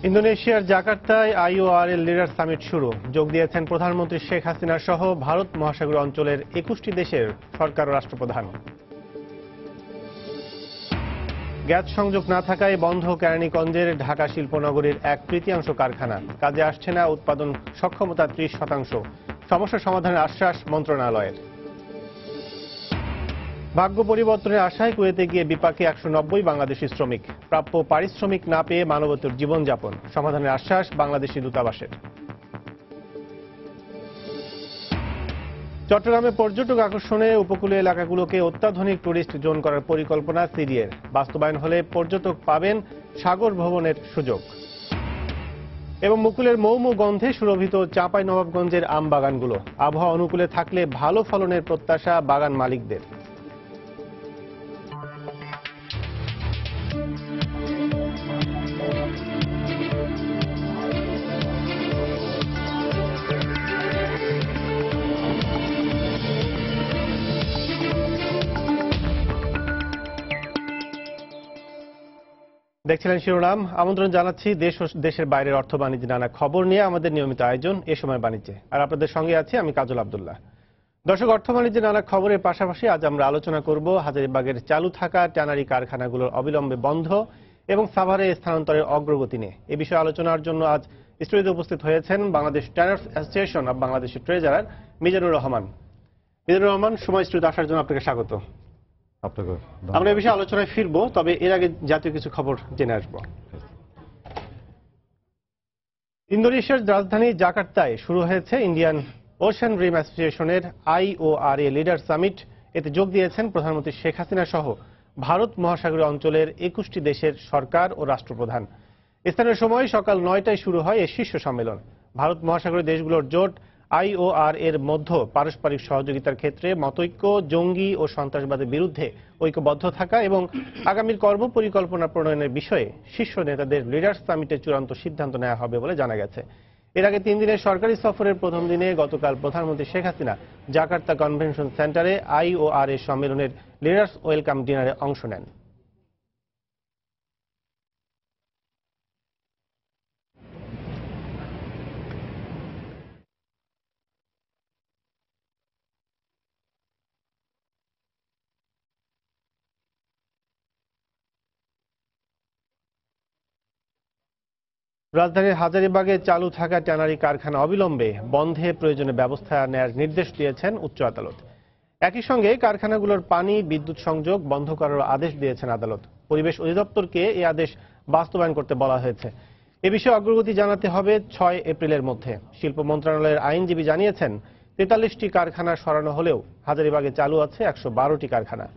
ইন্দোনেশিয়ার জাকার্তায় আইওআরএল leader summit শুরু। যোগ দিয়েছেন প্রধানমন্ত্রী শেখ হাসিনা সহ ভারত মহাসাগর অঞ্চলের 21টি দেশের সরকার ও রাষ্ট্রপ্রধান। গ্যাস সংযোগ না থাকায় বন্ধ কেরানীগঞ্জের ঢাকা শিল্পনগরীর 1/3 কারখানা। কাজে আসছে না, উৎপাদন সক্ষমতা 30%। সমস্যা সমাধানের আশ্বাস মন্ত্রণালয়ের। ভাগ্য পরিবর্তনের আশায় কুয়েতে গিয়ে বিপাকে 190 বাংলাদেশি শ্রমিক। প্রাপ্য পারিশ্রমিক না পেয়ে মানবেতর জীবনযাপন। সমাধানের আশ্বাস বাংলাদেশি দূতাবাসের। চট্টগ্রামে পর্যটক আকর্ষণে উপকূলীয় এলাকাগুলোকে অত্যাধুনিক টুরিস্ট জোন করার পরিকল্পনা সিডিএর। বাস্তবায়ন হলে পর্যটক পাবেন সাগর ভ্রমণের সুযোগ। এবং মুকুলের মৌম গন্ধে সুরভিত চাঁপাইনবাবগঞ্জের আম বাগানগুলো। আবহাওয়া অনুকূলে থাকলে ভালো ফলনের প্রত্যাশা বাগান মালিকদের। দেখছিলেন শিরোনাম। আমন্ত্রণ জানাচ্ছি দেশ ও দেশের বাইরের অর্থ বাণিজ্য নানা খবর নিয়ে আমাদের নিয়মিত আয়োজন এ সময় বাণিজ্যে। আর আপনাদের সঙ্গে আছি আমি কাজল আব্দুল্লাহ। দর্শক, অর্থ বাণিজ্যের নানা খবরের পাশাপাশি আজ আমরা আলোচনা করব হাজারীবাগের চালু থাকা ট্যানারি কারখানাগুলোর অবিলম্বে বন্ধ এবং সাভারে স্থানান্তরের অগ্রগতি নিয়ে। এ বিষয়ে আলোচনার জন্য আজ স্টুডিওতে উপস্থিত হয়েছেন বাংলাদেশ ট্যানার্স অ্যাসোসিয়েশন অব বাংলাদেশের ট্রেজারার মিজানুর রহমান। মিজানুর রহমান, সময় স্টুডিওতে আসার জন্য আপনাকে স্বাগত। আমরা এই বিষয়ে আলোচনায় ফিরবো, তবে এর আগে জাতীয় কিছু খবর জেনে আসবো। ইন্দোনেশিয়ার রাজধানী জাকার্তায় শুরু হয়েছে ইন্ডিয়ান ওশান রিম অ্যাসোসিয়েশনের আইওআরএ লিডার সামিট। এতে যোগ দিয়েছেন প্রধানমন্ত্রী শেখ হাসিনা সহ ভারত মহাসাগরীয় অঞ্চলের 21টি দেশের সরকার ও রাষ্ট্রপ্রধান। স্থানীয় সময় সকাল 9টায় শুরু হয় এই শীর্ষ সম্মেলন। ভারত মহাসাগরীয় দেশগুলোর জোট আইওআর এর মধ্যে পারস্পরিক সহযোগিতার ক্ষেত্রে মতৈক্য, জঙ্গি ও সন্ত্রাসবাদের বিরুদ্ধে ঐক্যবদ্ধ থাকা এবং আগামীর কর্মপরিকল্পনা প্রণয়নের বিষয়ে শীর্ষ নেতাদের লিডার্স সামিটে চূড়ান্ত সিদ্ধান্ত নেওয়া হবে বলে জানা গেছে। এর আগে 3 দিনের সরকারি সফরের প্রথম দিনে গতকাল প্রধানমন্ত্রী শেখ হাসিনা জাকার্তা কনভেনশন সেন্টারে আইওআর এর সম্মেলনের লিডার্স ওয়েলকাম ডিনারে অংশ নেন। রাজধানীর হাজারীবাগে চালু থাকা ট্যানারি কারখানা অবিলম্বে বন্ধে প্রয়োজনীয় ব্যবস্থা নেওয়ার নির্দেশ দিয়েছেন উচ্চ আদালত। একই সঙ্গে কারখানাগুলোর পানি, বিদ্যুৎ সংযোগ বন্ধ করার আদেশ দিয়েছেন আদালত। পরিবেশ অধিদপ্তরকে এই আদেশ বাস্তবায়ন করতে বলা হয়েছে। এ বিষয়ে অগ্রগতি জানাতে হবে 6 এপ্রিলের মধ্যে। শিল্প মন্ত্রণালয়ের আইনজীবী জানিয়েছেন 43টি কারখানা সরানো হলেও হাজারীবাগে চালু আছে 112টি কারখানা।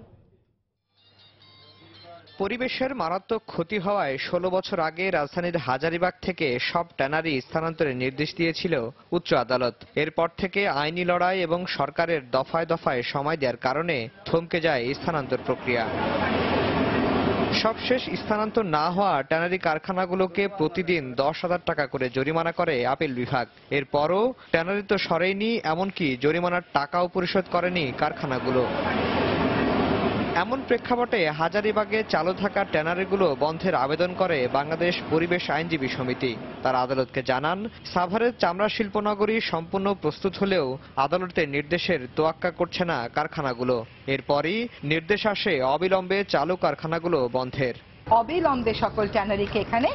পরিবেশের মারাত্মক ক্ষতি হওয়ায় 16 বছর আগে রাজধানীর হাজারীবাগ থেকে সব ট্যানারি স্থানান্তরের নির্দেশ দিয়েছিল উচ্চ আদালত। এরপর থেকে আইনি লড়াই এবং সরকারের দফায় দফায় সময় দেওয়ার কারণে থমকে যায় স্থানান্তর প্রক্রিয়া। সবশেষ স্থানান্তর না হওয়া ট্যানারি কারখানাগুলোকে প্রতিদিন 10,000 টাকা করে জরিমানা করে আপিল বিভাগ। এরপরও ট্যানারি তো সরেনি, এমনকি জরিমানার টাকাও পরিশোধ করেনি কারখানাগুলো। এমন প্রেক্ষাপটে হাজারীবাগে চালু থাকা ট্যানারিগুলো বন্ধের আবেদন করে বাংলাদেশ পরিবেশ আইনজীবী সমিতি। তারা আদালতকে জানান, সাভারের চামড়া শিল্পনগরী সম্পূর্ণ প্রস্তুত হলেও আদালতের নির্দেশের তোয়াক্কা করছে না কারখানাগুলো। এরপরই নির্দেশ আসে অবিলম্বে চালু কারখানাগুলো বন্ধের। অবিলম্বে সকল ট্যানারিকে এখানে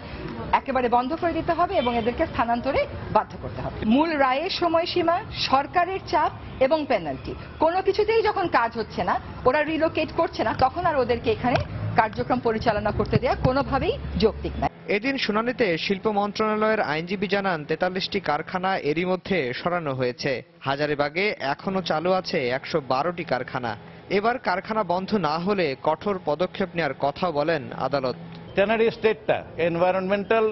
একেবারে বন্ধ করে দিতে হবে এবং এদেরকে স্থানান্তরে বাধ্য করতে হবে। মূল রায়ের সময়সীমা, সরকারের চাপ এবং পেনাল্টি, কোনো কিছুতেই যখন কাজ হচ্ছে না, ওরা রিলোকেট করছে না, তখন আর ওদেরকে এখানে কার্যক্রম পরিচালনা করতে দেওয়া কোনোভাবেই যৌক্তিক নয়। এদিন শুনানিতে শিল্প মন্ত্রণালয়ের আইনজীবী জানান 43টি কারখানা এরই মধ্যে সরানো হয়েছে। হাজারীবাগে এখনো চালু আছে 112টি কারখানা। এবার কারখানা বন্ধ না হলে কঠোর পদক্ষেপ নেওয়ার কথা বলেন আদালত। ট্যানারি স্টেটটা এনভায়রনমেন্টাল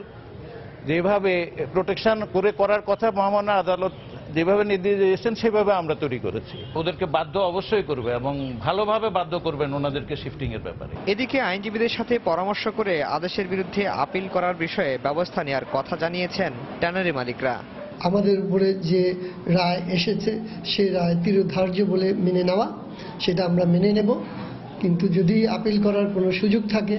যেভাবে প্রোটেকশন করার কথা মহামান্য আদালত যেভাবে নির্দেশ দিয়েছেন সেভাবে আমরা তৈরি করেছি। ওদেরকে বাধ্য অবশ্যই করবে এবং ভালোভাবে বাধ্য করবেন ওনাদেরকে শিফটিং এর ব্যাপারে। এদিকে আইনজীবীদের সাথে পরামর্শ করে আদেশের বিরুদ্ধে আপিল করার বিষয়ে ব্যবস্থা নেওয়ার কথা জানিয়েছেন ট্যানারি মালিকরা। আমাদের উপরে যে রায় এসেছে সেই রায় তিরোধার্য বলে মেনে নেওয়া, সেটা আমরা মেনে নেব। কিন্তু যদি আপিল করার কোনো সুযোগ থাকে,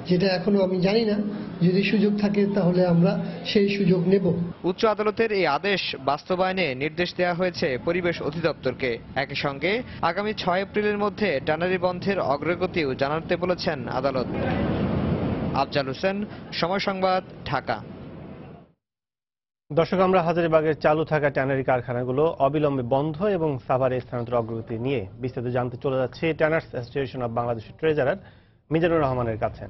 যেটা এখনো আমি জানি না, যদি সুযোগ থাকে তাহলে আমরা সেই সুযোগ নেব। উচ্চ আদালতের এই আদেশ বাস্তবায়নে নির্দেশ দেওয়া হয়েছে পরিবেশ অধিদপ্তরকে। একই সঙ্গে আগামী 6 এপ্রিলের মধ্যে ট্যানারি বন্ধের অগ্রগতিও জানাতে বলেছেন আদালত। আফজাল হোসেন, সময় সংবাদ, ঢাকা। দর্শক, আমরা হাজারীবাগের চালু থাকা ট্যানারি কারখানাগুলো অবিলম্বে বন্ধ এবং সাভারে স্থানান্তর অগ্রগতি নিয়ে বিস্তারিত জানতে চলে যাচ্ছে ট্যানার্স অ্যাসোসিয়েশন অব বাংলাদেশের ট্রেজারার মিজানুর রহমানের কাছে।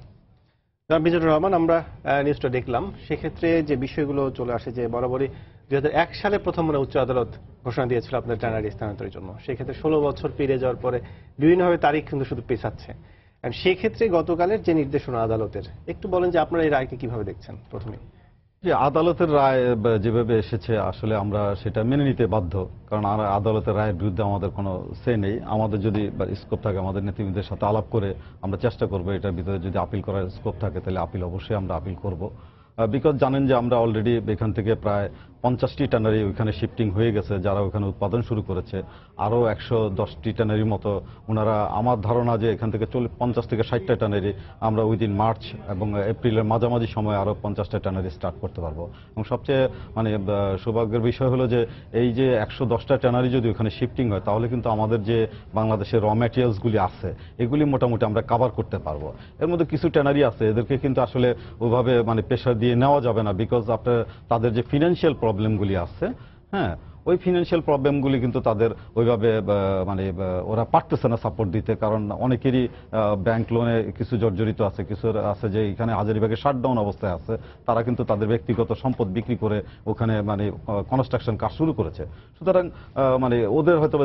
মিজানুর রহমান, আমরা নিউজটা দেখলাম, সেক্ষেত্রে যে বিষয়গুলো চলে আসে যে বরাবরই 2001 সালে প্রথম উচ্চ আদালত ঘোষণা দিয়েছিল আপনাদের ট্যানারি স্থানান্তরের জন্য। সেক্ষেত্রে 16 বছর পেরিয়ে যাওয়ার পরে বিভিন্নভাবে তারিখ কিন্তু শুধু পেছাচ্ছে। সেক্ষেত্রে গতকালের যে নির্দেশনা আদালতের, একটু বলেন যে আপনারা এই রায়কে কিভাবে দেখছেন। প্রথমে যে আদালতের রায় যেভাবে এসেছে আসলে আমরা সেটা মেনে নিতে বাধ্য, কারণ আদালতের রায়ের বিরুদ্ধে আমাদের কোনো সে নেই। আমাদের যদি স্কোপ থাকে আমাদের নেতৃবৃন্দের সাথে আলাপ করে আমরা চেষ্টা করবো, এটার ভিতরে যদি আপিল করার স্কোপ থাকে তাহলে আপিল অবশ্যই আমরা আপিল করব। বিকজ জানেন যে আমরা অলরেডি এখান থেকে প্রায় 50টি ট্যানারি ওইখানে শিফটিং হয়ে গেছে, যারা ওখানে উৎপাদন শুরু করেছে। আরও 110টি ট্যানারির মতো ওনারা, আমার ধারণা যে এখান থেকে 50 থেকে 60টা ট্যানারি আমরা উইদিন মার্চ এবং এপ্রিলের মাঝামাঝি সময় আরও 50টা ট্যানারি স্টার্ট করতে পারবো। এবং সবচেয়ে সৌভাগ্যের বিষয় হলো যে এই যে 110টা ট্যানারি যদি ওখানে শিফটিং হয় তাহলে কিন্তু আমাদের যে বাংলাদেশের র ম্যাটেরিয়ালসগুলি আছে এগুলি মোটামুটি আমরা কভার করতে পারবো। এর মধ্যে কিছু ট্যানারি আছে এদেরকে কিন্তু আসলে ওইভাবে প্রেশার দিয়ে নেওয়া যাবে না, বিকজ আপনার তাদের যে ফিনান্সিয়াল প্রবলেমগুলি আছে, হ্যাঁ, ওই ফিনান্সিয়াল প্রবলেমগুলি কিন্তু তাদের ওইভাবে ওরা পারতেছে না সাপোর্ট দিতে, কারণ অনেকেরই ব্যাংক লোনে কিছু জর্জরিত আছে, কিছু আছে যে এখানে হাজারীবাগে শাটডাউন অবস্থায় আছে, তারা কিন্তু তাদের ব্যক্তিগত সম্পদ বিক্রি করে ওখানে কনস্ট্রাকশন কাজ শুরু করেছে। সুতরাং ওদের হয়তো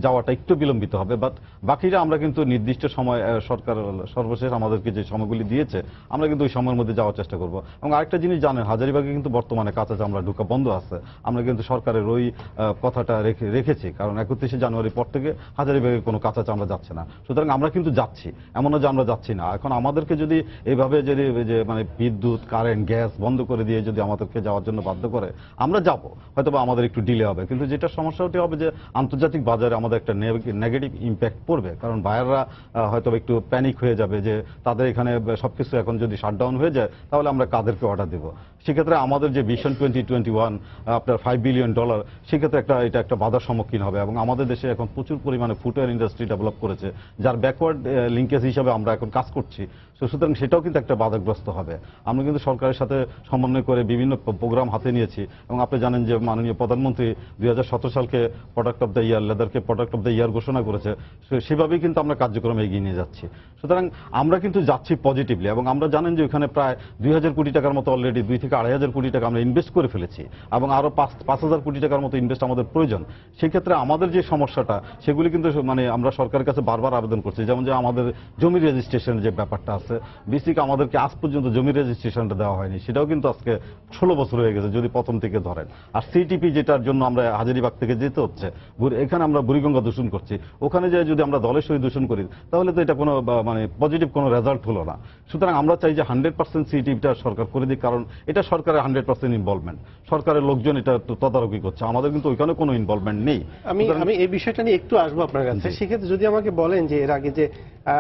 যাওয়াটা একটু বিলম্বিত হবে, বাট বাকিরা আমরা কিন্তু নির্দিষ্ট সময় সরকার সর্বশেষ আমাদেরকে যে সময়গুলি দিয়েছে আমরা কিন্তু ওই সময়ের মধ্যে যাওয়ার চেষ্টা করব। এবং আরেকটা জিনিস জানেন, হাজারীবাগে কিন্তু বর্তমানে কাঁচা চামড়া ঢোকা বন্ধ আছে। আমরা কিন্তু সরকারের ওই কথাটা রেখেছি, কারণ 31শে জানুয়ারির পর থেকে হাজারীবাগে কোনো কাঁচা চামড়া যাচ্ছে না। সুতরাং আমরা কিন্তু যাচ্ছি, এমন না যে আমরা যাচ্ছি না। এখন আমাদেরকে যদি এইভাবে যদি যে বিদ্যুৎ, কারেন্ট, গ্যাস বন্ধ করে দিয়ে যদি আমাদেরকে যাওয়ার জন্য বাধ্য করে, আমরা যাব, হয়তো বা আমাদের একটু ডিলে হবে, কিন্তু যেটা সমস্যাটি হবে যে আন্তর্জাতিক বাজারে আমাদের একটা নেগেটিভ ইম্প্যাক্ট পড়বে, কারণ বায়াররা হয়তো একটু প্যানিক হয়ে যাবে যে তাদের এখানে সবকিছু এখন যদি শাটডাউন হয়ে যায় তাহলে আমরা কাদেরকে অর্ডার দেবো। সেক্ষেত্রে আমাদের যে ভিশন 2021 আপনার $5 বিলিয়ন, সেক্ষেত্রে এটা একটা বাধার সম্মুখীন হবে। এবং আমাদের দেশে এখন প্রচুর পরিমাণে ফুটওয়্যার ইন্ডাস্ট্রি ডেভেলপ করেছে, যার ব্যাকওয়ার্ড লিঙ্কেজ হিসাবে আমরা এখন কাজ করছি। সুতরাং সেটাও কিন্তু একটা বাধাগ্রস্ত হবে। আমরা কিন্তু সরকারের সাথে সমন্বয় করে বিভিন্ন প্রোগ্রাম হাতে নিয়েছি, এবং আপনি জানেন যে মাননীয় প্রধানমন্ত্রী 2017 সালকে প্রোডাক্ট অফ দ্য ইয়ার, লেদারকে প্রোডাক্ট অফ দ্য ইয়ার ঘোষণা করেছে। সেভাবেই কিন্তু আমরা কার্যক্রম এগিয়ে নিয়ে যাচ্ছি। সুতরাং আমরা কিন্তু যাচ্ছি পজিটিভলি, এবং আমরা জানেন যে ওখানে প্রায় 2000 কোটি টাকার মতো অলরেডি 2 থেকে 2500 কোটি টাকা আমরা ইনভেস্ট করে ফেলেছি, এবং আরো 5000 কোটি টাকার মতো ইনভেস্ট আমাদের প্রয়োজন। সেক্ষেত্রে আমাদের যে সমস্যাটা সেগুলি কিন্তু আমরা সরকারের কাছে বারবার আবেদন করছি, যেমন যে আমাদের জমি রেজিস্ট্রেশন যে ব্যাপারটা আছে, বেসিক আমাদেরকে আজ পর্যন্ত জমি রেজিস্ট্রেশনটা দেওয়া হয়নি, সেটাও কিন্তু আজকে 16 বছর হয়ে গেছে যদি প্রথম থেকে ধরেন। আর সিটিপি যেটার জন্য আমরা হাজারীবাগ থেকে যেতে হচ্ছে, এখানে আমরা বুড়িগঙ্গা দূষণ করছি, ওখানে যে যদি আমরা দলের সহিত দূষণ করি তাহলে তো এটা কোনো পজিটিভ কোনো রেজাল্ট হলো না। সুতরাং আমরা চাই যে 100% সিটিপিটা সরকার করে দিক, কারণ এটা সরকারের 100% ইনভলভমেন্ট, সরকারের লোকজন এটা তদারকি করছে, আমাদের কিন্তু ওইখানে কোনো ইনভলভমেন্ট নেই। আমি এই বিষয়টা নিয়ে একটু আসবো আপনার কাছে। সেক্ষেত্রে যদি আমাকে বলেন যে এর আগে যে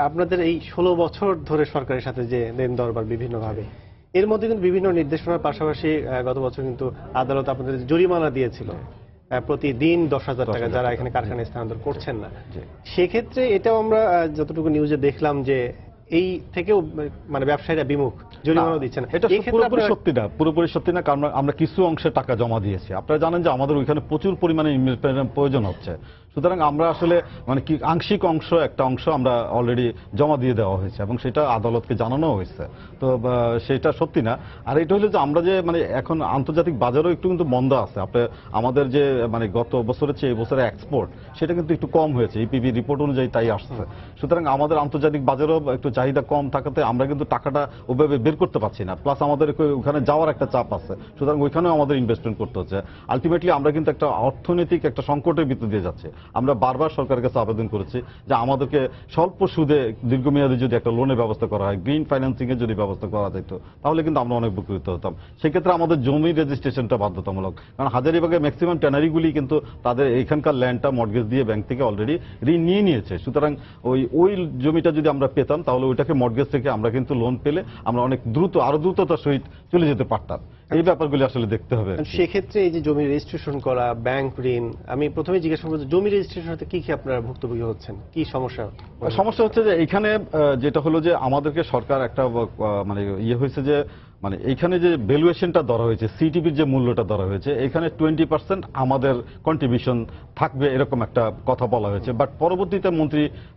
আপনাদের এই 16 বছর ধরে সরকারের সাথে যে দেন দরবার বিভিন্নভাবে, এর মধ্যে কিন্তু বিভিন্ন নির্দেশনার পাশাপাশি গত বছর কিন্তু আদালত আপনাদের জরিমানা দিয়েছিল প্রতিদিন 10,000 টাকা, যারা এখানে কারখানা স্থানান্তর করছেন না। সেক্ষেত্রে এটাও আমরা যতটুকু নিউজে দেখলাম যে এই থেকেও ব্যবসায়ীরা বিমুখ, জরিমানা দিচ্ছে না। এটা পুরোপুরি সত্যি না, কারণ আমরা কিছু অংশে টাকা জমা দিয়েছি। আপনারা জানেন যে আমাদের ওইখানে প্রচুর পরিমাণে ইনভেস্টমেন্ট প্রয়োজন হচ্ছে। সুতরাং আমরা আসলে কি আংশিক একটা অংশ আমরা অলরেডি জমা দিয়ে দেওয়া হয়েছে, এবং সেটা আদালতকে জানানো হয়েছে। তো সেটা সত্যি না। আর এটা হলো যে আমরা যে এখন আন্তর্জাতিক বাজারও একটু কিন্তু মন্দা আছে। আমাদের যে গত বছরের চেয়ে এই বছরে এক্সপোর্ট সেটা কিন্তু একটু কম হয়েছে, ইপিবি রিপোর্ট অনুযায়ী তাই আসছে। সুতরাং আমাদের আন্তর্জাতিক বাজারও একটু চাহিদা কম থাকাতে আমরা কিন্তু টাকাটা ওইভাবে বের করতে পারছি না, প্লাস আমাদের ওখানে যাওয়ার একটা চাপ আছে। সুতরাং ওইখানেও আমাদের ইনভেস্টমেন্ট করতে হচ্ছে। আলটিমেটলি আমরা কিন্তু একটা অর্থনৈতিক একটা সংকটের ভিতর দিয়ে যাচ্ছে। আমরা বারবার সরকারের কাছে আবেদন করেছি যে আমাদেরকে স্বল্প সুদে দীর্ঘমেয়াদী যদি একটা লোনের ব্যবস্থা করা হয়, গ্রিন ফাইন্যান্সিং এর যদি ব্যবস্থা করা যেত, তাহলে কিন্তু আমরা অনেক উপকৃত হতাম। সেক্ষেত্রে আমাদের জমি রেজিস্ট্রেশনটা বাধ্যতামূলক, কারণ হাজারীবাগের ম্যাক্সিমাম ট্যানারিগুলি কিন্তু তাদের এখানকার ল্যান্ডটা মর্টগেজ দিয়ে ব্যাংক থেকে অলরেডি ঋণ নিয়ে নিয়েছে। সুতরাং ওই জমিটা যদি আমরা পেতাম তাহলে তাহলে ওইটাকে মর্টগেজ থেকে আমরা কিন্তু লোন পেলে আমরা অনেক দ্রুত আরো দ্রুততার সহিত চলে যেতে পারতাম। এই ব্যাপারগুলি আসলে দেখতে হবে। সেক্ষেত্রে এই যে জমি রেজিস্ট্রেশন করা, ব্যাংক ঋণ, আমি প্রথমে জিজ্ঞেস করবো জমি রেজিস্ট্রেশনে কি আপনারা ভুক্তভোগী হচ্ছেন, কি সমস্যা? সমস্যা হচ্ছে যে এখানে যেটা হলো যে আমাদেরকে সরকার একটা মানে ইয়ে হয়েছে যে মানে এইখানে যে ভ্যালুয়েশনটা ধরা হয়েছে, সিটিভির যে মূল্যটা ধরা হয়েছে, এখানে 20% আমাদের কন্ট্রিবিউশন থাকবে এরকম একটা কথা বলা হয়েছে। বাট পরবর্তীতে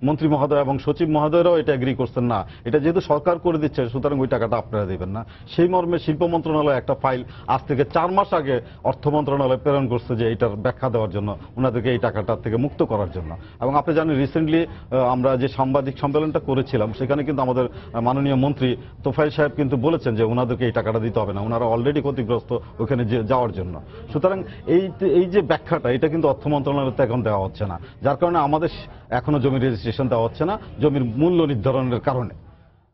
মন্ত্রী মহোদয় এবং সচিব মহোদয়রাও এটা এগ্রি করছেন না, এটা যেহেতু সরকার করে দিচ্ছে সুতরাং ওই টাকাটা আপনারা দেবেন না। সেই মর্মে শিল্প মন্ত্রণালয় একটা ফাইল আজ থেকে 4 মাস আগে অর্থ মন্ত্রণালয় প্রেরণ করছে যে এটার ব্যাখ্যা দেওয়ার জন্য, ওনাদেরকে এই টাকাটা থেকে মুক্ত করার জন্য। এবং আপনি জানেন রিসেন্টলি আমরা যে সাংবাদিক সম্মেলনটা করেছিলাম সেখানে কিন্তু আমাদের মাননীয় মন্ত্রী তোফায়েল সাহেব কিন্তু বলেছেন যে ওনাদেরকে এই টাকাটা দিতে হবে না, ওনারা অলরেডি ক্ষতিগ্রস্ত ওখানে যাওয়ার জন্য। সুতরাং এই যে ব্যাখ্যাটা এটা কিন্তু অর্থ মন্ত্রণালয়তে এখন দেওয়া হচ্ছে না, যার কারণে আমাদের এখনো জমি রেজিস্ট্রেশন দেওয়া হচ্ছে না জমির মূল্য নির্ধারণের কারণে।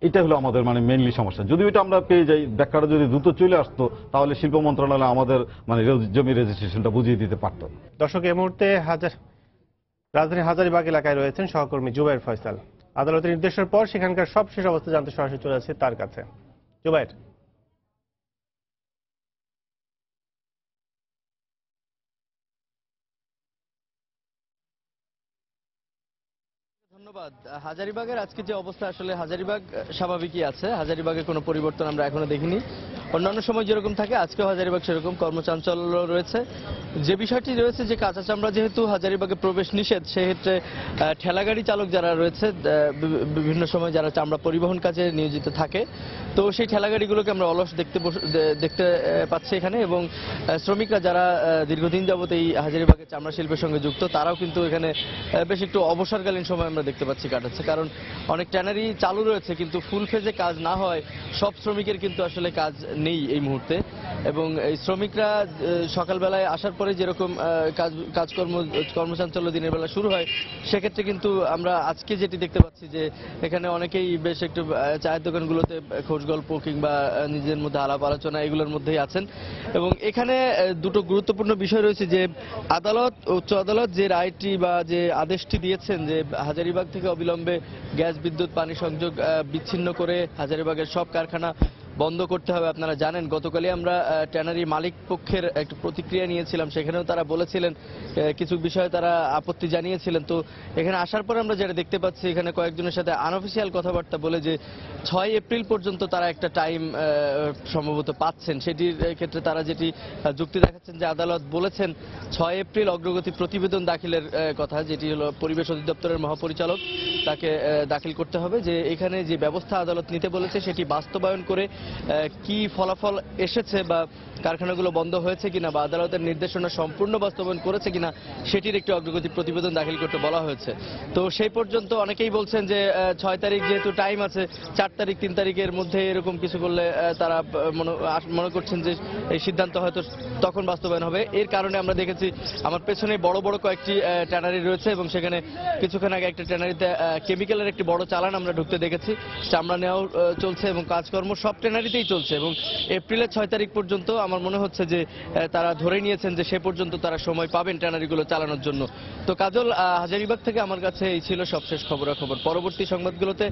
এটা হলো আমাদের মানে মেইনলি সমস্যা। যদি এটা আমরা পেয়ে যাই, ব্যাখ্যাটা যদি দ্রুত চলে আসতো, তাহলে শিল্প মন্ত্রণালয় আমাদের মানে জমি রেজিস্ট্রেশনটা বুঝিয়ে দিতে পারত। দর্শক, এই মুহূর্তে রাজধানীর হাজারীবাগ এলাকায় রয়েছেন সহকর্মী জুবায়ের ফয়সাল। আদালতের নির্দেশের পর সেখানকার সবশেষ অবস্থা জানতে সরাসরি চলে যাচ্ছে তার কাছে। জুবায়ের। ধন্যবাদ। হাজারীবাগের আজকে যে অবস্থা, আসলে হাজারীবাগ স্বাভাবিকই আছে, হাজারীবাগে কোনো পরিবর্তন আমরা এখনো দেখিনি। অন্যান্য সময় যেরকম থাকে আজকেও হাজারীবাগ সেরকম কর্মচাঞ্চল্য রয়েছে। যে বিষয়টি রয়েছে যে কাঁচা চামড়া যেহেতু হাজারীবাগে প্রবেশ নিষেধ, সেক্ষেত্রে ঠেলাগাড়ি চালক যারা রয়েছে বিভিন্ন সময় যারা চামড়া পরিবহন কাজে নিয়োজিত থাকে, তো সেই ঠেলাগাড়িগুলোকে আমরা অলস দেখতে পাচ্ছি এখানে। এবং শ্রমিকরা যারা দীর্ঘদিন যাবত এই হাজারীবাগের চামড়া শিল্পের সঙ্গে যুক্ত, তারাও কিন্তু এখানে বেশ একটু অবসরকালীন সময় আমরা দেখতে পাচ্ছি কাটাচ্ছে। কারণ অনেক ট্যানারি চালু রয়েছে কিন্তু ফুল ফেজে কাজ না হয় সব শ্রমিকের কিন্তু আসলে কাজ নেই এই মুহূর্তে। এবং এই শ্রমিকরা সকালবেলায় আসার পরে যেরকম কর্মচাঞ্চল্য দিনের বেলা শুরু হয়, সেক্ষেত্রে কিন্তু আমরা আজকে যেটি দেখতে পাচ্ছি যে এখানে অনেকেই বেশ একটু চায়ের দোকানগুলোতে খোঁজ গল্প কিংবা নিজের মধ্যে আলাপ আলোচনা এগুলোর মধ্যেই আছেন। এবং এখানে দুটো গুরুত্বপূর্ণ বিষয় রয়েছে যে উচ্চ আদালত যে রায়টি বা যে আদেশটি দিয়েছেন যে হাজারীবাগ থেকে অবিলম্বে গ্যাস বিদ্যুৎ পানি সংযোগ বিচ্ছিন্ন করে হাজারীবাগের সব কারখানা বন্ধ করতে হবে। আপনারা জানেন গতকালই আমরা ট্যানারি মালিক পক্ষের একটা প্রতিক্রিয়া নিয়েছিলাম, সেখানেও তারা বলেছিলেন কিছু বিষয়ে তারা আপত্তি জানিয়েছিলেন। তো এখানে আসার পর আমরা যেটা দেখতে পাচ্ছি এখানে কয়েকজনের সাথে আনঅফিসিয়াল কথাবার্তা বলে যে 6 এপ্রিল পর্যন্ত তারা একটা টাইম সম্ভবত পাচ্ছেন। সেটির ক্ষেত্রে তারা যেটি যুক্তি দেখাচ্ছেন যে আদালত বলেছেন 6 এপ্রিল অগ্রগতি প্রতিবেদন দাখিলের কথা, যেটি হলো পরিবেশ অধিদপ্তরের মহাপরিচালক তাকে দাখিল করতে হবে, যে এখানে যে ব্যবস্থা আদালত নিতে বলেছে সেটি বাস্তবায়ন করে কি ফলাফল এসেছে বা কারখানাগুলো বন্ধ হয়েছে কিনা বা আদালতের নির্দেশনা সম্পূর্ণ বাস্তবায়ন করেছে কিনা সেটির একটি অগ্রগতি প্রতিবেদন দাখিল করতে বলা হয়েছে। তো সেই পর্যন্ত অনেকেই বলছেন যে 6 তারিখ যেহেতু টাইম আছে, 4 তারিখ 3 তারিখের মধ্যে এরকম কিছু করলে তারা মনে করছেন যে এই সিদ্ধান্ত হয়তো তখন বাস্তবায়ন হবে। এর কারণে আমরা দেখেছি আমার পেছনে বড় বড় কয়েকটি ট্যানারি রয়েছে এবং সেখানে কিছুক্ষণ আগে একটা ট্যানারিতে কেমিক্যালের একটি বড় চালান আমরা ঢুকতে দেখেছি। চামড়া নেওয়াও চলছে এবং কাজকর্ম সব ট্যানারিতেই চলছে। এবং এপ্রিলের 6 তারিখ পর্যন্ত আমার মনে হচ্ছে যে তারা ধরে নিয়েছেন যে সে পর্যন্ত তারা সময় পাবেন ট্যানারিগুলো চালানোর জন্য। তো কাজল, হাজারীবাগ থেকে আমার কাছে এই ছিল সবশেষ খবরাখবর। পরবর্তী সংবাদগুলোতে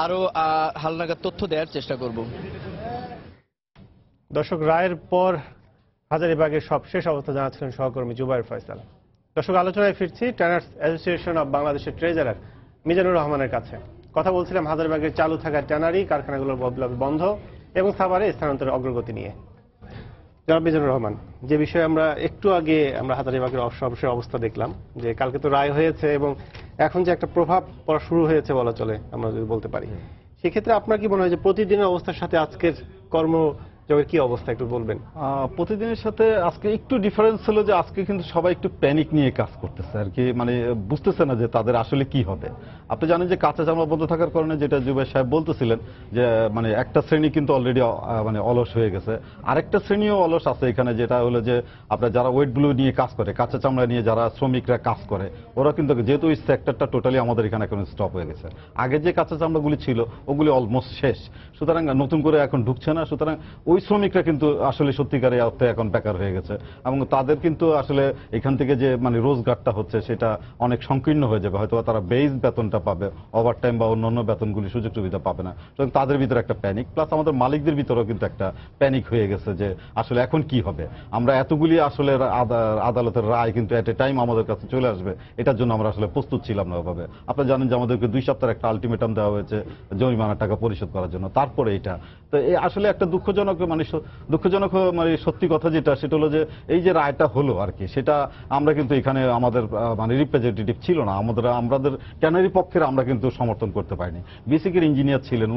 আরো হালনাগাদ তথ্য দেওয়ার চেষ্টা করব। দর্শক, রায়ের পর হাজারীবাগের সবশেষ অবস্থা জানাচ্ছিলেন সহকর্মী জুবায়ের ফয়সাল। দর্শক, আলোচনায় ফিরছি ট্যানার্স অ্যাসোসিয়েশন অব বাংলাদেশের ট্রেজারার মিজানুর রহমানের কাছে। কথা বলছিলাম হাজারীবাগের চালু থাকা ট্যানারি কারখানাগুলোর বন্ধ এবং সাভারে স্থানান্তরের অগ্রগতি নিয়ে। জনাব মিজানুর রহমান, যে বিষয়ে আমরা একটু আগে হাজারীবাগের সর্বশেষ অবস্থা দেখলাম যে কালকে তো রায় হয়েছে এবং এখন যে একটা প্রভাব পড়া শুরু হয়েছে বলা চলে, আমরা যদি বলতে পারি, সেক্ষেত্রে আপনার কি মনে হয় যে প্রতিদিনের অবস্থার সাথে আজকের কর্মযোগের কি অবস্থা একটু বলবেন? প্রতিদিনের সাথে আজকে একটু ডিফারেন্স হলো যে আজকে কিন্তু সবাই একটু প্যানিক নিয়ে কাজ করতেছে আর কি, মানে বুঝতেছে না যে তাদের আসলে কি হবে। আপনি জানেন যে কাঁচা চামড়া বন্ধ থাকার কারণে যেটা জুবায়ের সাহেব বলতেছিলেন যে মানে একটা শ্রেণী কিন্তু অলরেডি মানে অলস হয়ে গেছে, আরেকটা শ্রেণীও অলস আছে এখানে, যেটা হলো যে আপনার যারা ওয়েট ব্লু নিয়ে কাজ করে, কাঁচা চামড়া নিয়ে যারা শ্রমিকরা কাজ করে, ওরা কিন্তু যেহেতু ওই সেক্টরটা টোটালি আমাদের এখানে এখন স্টপ হয়ে গেছে। আগে যে কাঁচা চামড়াগুলি ছিল ওগুলি অলমোস্ট শেষ, সুতরাং নতুন করে এখন ঢুকছে না। সুতরাং ওই ওই শ্রমিকরা কিন্তু আসলে সত্যিকারের অর্থে এখন বেকার হয়ে গেছে এবং তাদের কিন্তু আসলে এখান থেকে যে মানে রোজগারটা হচ্ছে সেটা অনেক সংকীর্ণ হয়ে যাবে, হয়তো তারা বেস বেতনটা পাবে, ওভারটাইম বা অন্যান্য বেতনগুলি সুযোগ সুবিধা পাবে না। সুতরাং তাদের ভিতরে একটা প্যানিক, প্লাস আমাদের মালিকদের ভিতরেও কিন্তু একটা প্যানিক হয়ে গেছে যে আসলে এখন কি হবে। আমরা এতগুলি আসলে আদালতের রায় কিন্তু এট এ টাইম আমাদের কাছে চলে আসবে, এটার জন্য আমরা আসলে প্রস্তুত ছিলাম না ওভাবে। আপনারা জানেন যে আমাদেরকে 2 সপ্তাহের একটা আলটিমেটাম দেওয়া হয়েছে জরিমানার টাকা পরিশোধ করার জন্য, তারপরে এটা তো আসলে একটা দুঃখজনক মানে সত্যি কথা যেটা সেটা হলো যে এই যে রায়টা হলো আর কি, সেটা আমরা কিন্তু এখানে আমাদের মানে রিপ্রেজেন্টেটিভ ছিল না, আমাদের ট্যানারি পক্ষের আমরা কিন্তু সমর্থন করতে পারিনি। বিসিকের ইঞ্জিনিয়ার ছিলেন,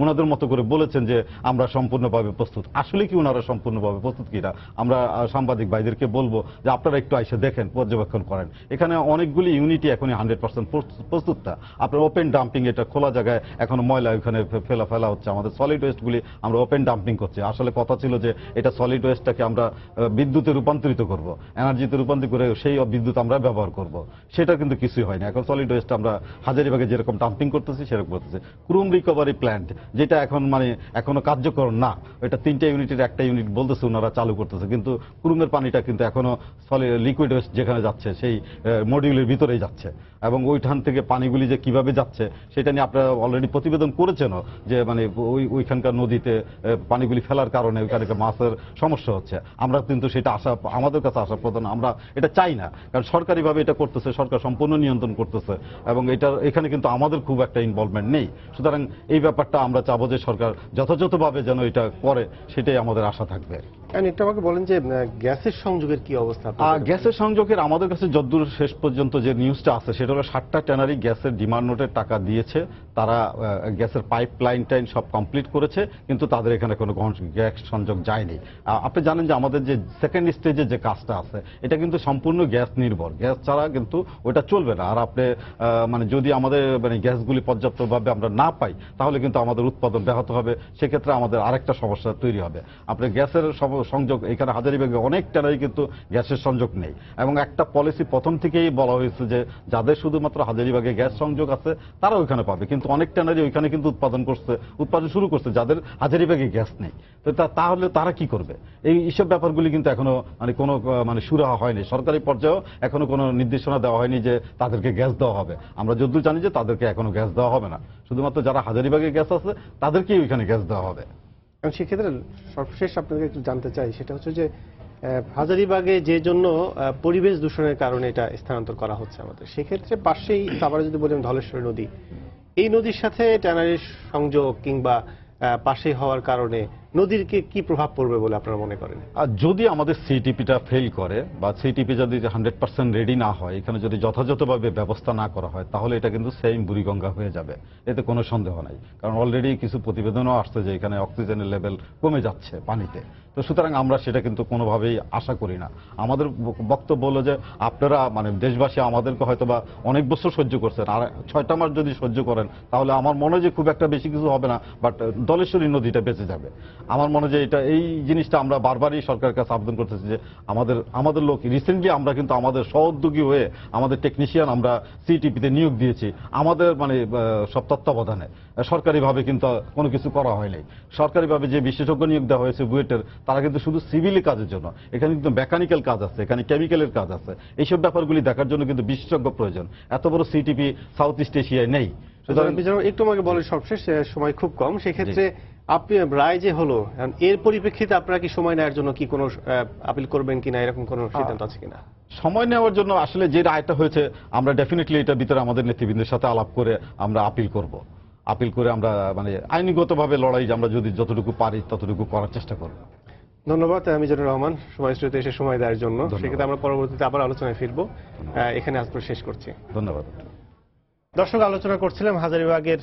ওনাদের মতো করে বলেছেন যে আমরা সম্পূর্ণভাবে প্রস্তুত। আসলে কি ওনারা সম্পূর্ণভাবে প্রস্তুত কিনা আমরা সাংবাদিক ভাইদেরকে বলবো যে আপনারা একটু এসে দেখেন, পর্যবেক্ষণ করেন। এখানে অনেকগুলি ইউনিটি এখনই 100% প্রস্তুত না। আপনার ওপেন ডাম্পিং, এটা খোলা জায়গায় এখনো ময়লা ওখানে ফেলা হচ্ছে। আমাদের সলিড ওয়েস্টগুলি আমরা ওপেন ডাম্পিং করছি। আসলে কথা ছিল যে এটা সলিড ওয়েস্টটাকে আমরা বিদ্যুতে রূপান্তরিত করব, এনার্জিতে রূপান্তরিত করে সেই বিদ্যুৎ আমরা ব্যবহার করব, সেটা কিন্তু কিছুই হয়নি। এখন সলিড ওয়েস্ট আমরা হাজারিবাগে যেরকম ডাম্পিং করতেছি সেরকম করতেছি। ক্রুম রিকভারি প্ল্যান্ট যেটা এখন মানে এখনো কার্যকর না, এটা 3টা ইউনিটের একটা ইউনিট বলতেছে ওনারা চালু করতেছে, কিন্তু ক্রুমের পানিটা কিন্তু এখনো লিকুইড ওয়েস্ট যেখানে যাচ্ছে সেই মডিউলের ভিতরেই যাচ্ছে এবং ওইখান থেকে পানিগুলি যে কিভাবে যাচ্ছে সেটা নিয়ে আপনারা অলরেডি প্রতিবেদন করেছেন যে মানে ওইখানকার নদীতে পানিগুলি ফেলার কারণে ওইখানকার মাছের সমস্যা হচ্ছে। আমরা কিন্তু সেটা আমাদের কাছে আশা প্রদান আমরা এটা চাই না, কারণ সরকারিভাবে এটা করতেছে, সরকার সম্পূর্ণ নিয়ন্ত্রণ করতেছে এবং এখানে কিন্তু আমাদের খুব একটা ইনভলভমেন্ট নেই। সুতরাং এই ব্যাপারটা আমরা চাবো যে সরকার যথাযথভাবে যেন এটা করে, সেটাই আমাদের আশা থাকবে। একটু আমাকে বলেন যে গ্যাসের সংযোগের কি অবস্থা? গ্যাসের সংযোগের আমাদের কাছে যতদূর শেষ পর্যন্ত যে নিউজটা আছে সেটা হলো 7টা ট্যানারি গ্যাসের ডিমান্ড নোটের টাকা দিয়েছে, তারা গ্যাসের পাইপ লাইন সব কমপ্লিট করেছে, কিন্তু তাদের এখানে কোনো গ্যাস সংযোগ যায়নি। আপনি জানেন যে আমাদের যে সেকেন্ড স্টেজে যে কাজটা আছে এটা কিন্তু সম্পূর্ণ গ্যাস নির্ভর, গ্যাস ছাড়া কিন্তু ওটা চলবে না। আর আপনি মানে যদি আমাদের মানে গ্যাসগুলি পর্যাপ্তভাবে আমরা না পাই তাহলে কিন্তু আমাদের উৎপাদন ব্যাহত হবে, সেক্ষেত্রে আমাদের আরেকটা সমস্যা তৈরি হবে। আপনি গ্যাসের সংযোগ এখানে হাজারিবাগে অনেক ট্যানারি কিন্তু গ্যাসের সংযোগ নেই এবং একটা পলিসি প্রথম থেকেই বলা হয়েছে যে যাদের শুধুমাত্র হাজারিবাগে গ্যাস সংযোগ আছে তারা ওইখানে পাবে, কিন্তু অনেক ট্যানারি ওইখানে কিন্তু উৎপাদন শুরু করছে যাদের হাজারিবাগে গ্যাস নেই। তো তাহলে তারা কি করবে? এইসব ব্যাপারগুলি কিন্তু এখনো মানে কোনো মানে সুরাহা হয়নি, সরকারি পর্যায়েও এখনো কোনো নির্দেশনা দেওয়া হয়নি যে তাদেরকে গ্যাস দেওয়া হবে। আমরা যতদূর জানি যে তাদেরকে এখনো গ্যাস দেওয়া হবে না, শুধুমাত্র যারা হাজারিবাগে গ্যাস আছে তাদেরকেই ওইখানে গ্যাস দেওয়া হবে। সেক্ষেত্রে সর্বশেষ আপনাকে একটু জানতে চাই, সেটা হচ্ছে যে হাজারিবাগে যে জন্য পরিবেশ দূষণের কারণে এটা স্থানান্তর করা হচ্ছে আমাদের, সেক্ষেত্রে পাশেই আবার যদি বলেন ধলেশ্বরী নদী, এই নদীর সাথে ট্যানারির সংযোগ কিংবা পাশে হওয়ার কারণে নদীর কি প্রভাব পড়বে বলে আপনারা মনে করেন? আর যদি আমাদের সিটিপিটা ফেল করে বা সিটিপি যদি 100% রেডি না হয়, এখানে যদি যথাযথভাবে ব্যবস্থা না করা হয়, তাহলে এটা কিন্তু সেম বুড়িগঙ্গা হয়ে যাবে, এতে কোনো সন্দেহ নাই। কারণ অলরেডি কিছু প্রতিবেদনও আসছে যে এখানে অক্সিজেনের লেভেল কমে যাচ্ছে পানিতে। তো সুতরাং আমরা সেটা কিন্তু কোনোভাবেই আশা করি না। আমাদের বক্তব্য হলো যে আপনারা মানে দেশবাসী আমাদেরকে হয়তো বা অনেক বছর সহ্য করছেন, আর 6টা মাস যদি সহ্য করেন তাহলে আমার মনে হয় যে খুব একটা বেশি কিছু হবে না, বাট ধলেশ্বরী নদীটা বেঁচে যাবে। আমার মনে হয় যে এই জিনিসটা আমরা বারবারই সরকারের কাছে আবেদন করতেছি যে আমাদের লোক রিসেন্টলি আমরা কিন্তু আমাদের সহোদ্যোগী হয়ে আমাদের টেকনিশিয়ান আমরা সিটিপিতে নিয়োগ দিয়েছি, আমাদের মানে সব তত্ত্বাবধানে। সরকারিভাবে কিন্তু কোনো কিছু করা হয়নি। সরকারিভাবে যে বিশেষজ্ঞ নিয়োগ দেওয়া হয়েছে বুয়েটের, তারা কিন্তু শুধু সিভিল কাজের জন্য, এখানে কিন্তু মেকানিক্যাল কাজ আছে, এখানে কেমিক্যালের কাজ আছে, এইসব ব্যাপারগুলি দেখার জন্য কিন্তু বিশেষজ্ঞ প্রয়োজন। এত বড় সিটিপি সাউথ ইস্ট এশিয়ায় নেই। একটু আমাকে বলেন সবশেষ, সময় খুব কম, সেক্ষেত্রে আপনি রায় যে হলো এর পরিপ্রেক্ষিতে আপনারা কি সময় নেওয়ার জন্য কি কোনো আপিল করবেন কিনা, এরকম কোনো সিদ্ধান্ত আছে কিনা? সময় নেওয়ার জন্য আসলে যে রায়টা হয়েছে আমরা ডেফিনেটলি এটার ভিতরে আমাদের নেতৃবৃন্দের সাথে আলাপ করে আমরা আপিল করব। আপিল করে আমরা মানে আইনগতভাবে লড়াই আমরা যদি যতটুকু পারি ততটুকু করার চেষ্টা করব। ধন্যবাদ মিজানুর রহমান সময় স্রোতে এসে সময় দেওয়ার জন্য। সেক্ষেত্রে আমরা পরবর্তীতে আবার আলোচনায় ফিরবো। এখানে আজ শেষ করছি। ধন্যবাদ। দর্শক, আলোচনা করছিলাম হাজারিবাগের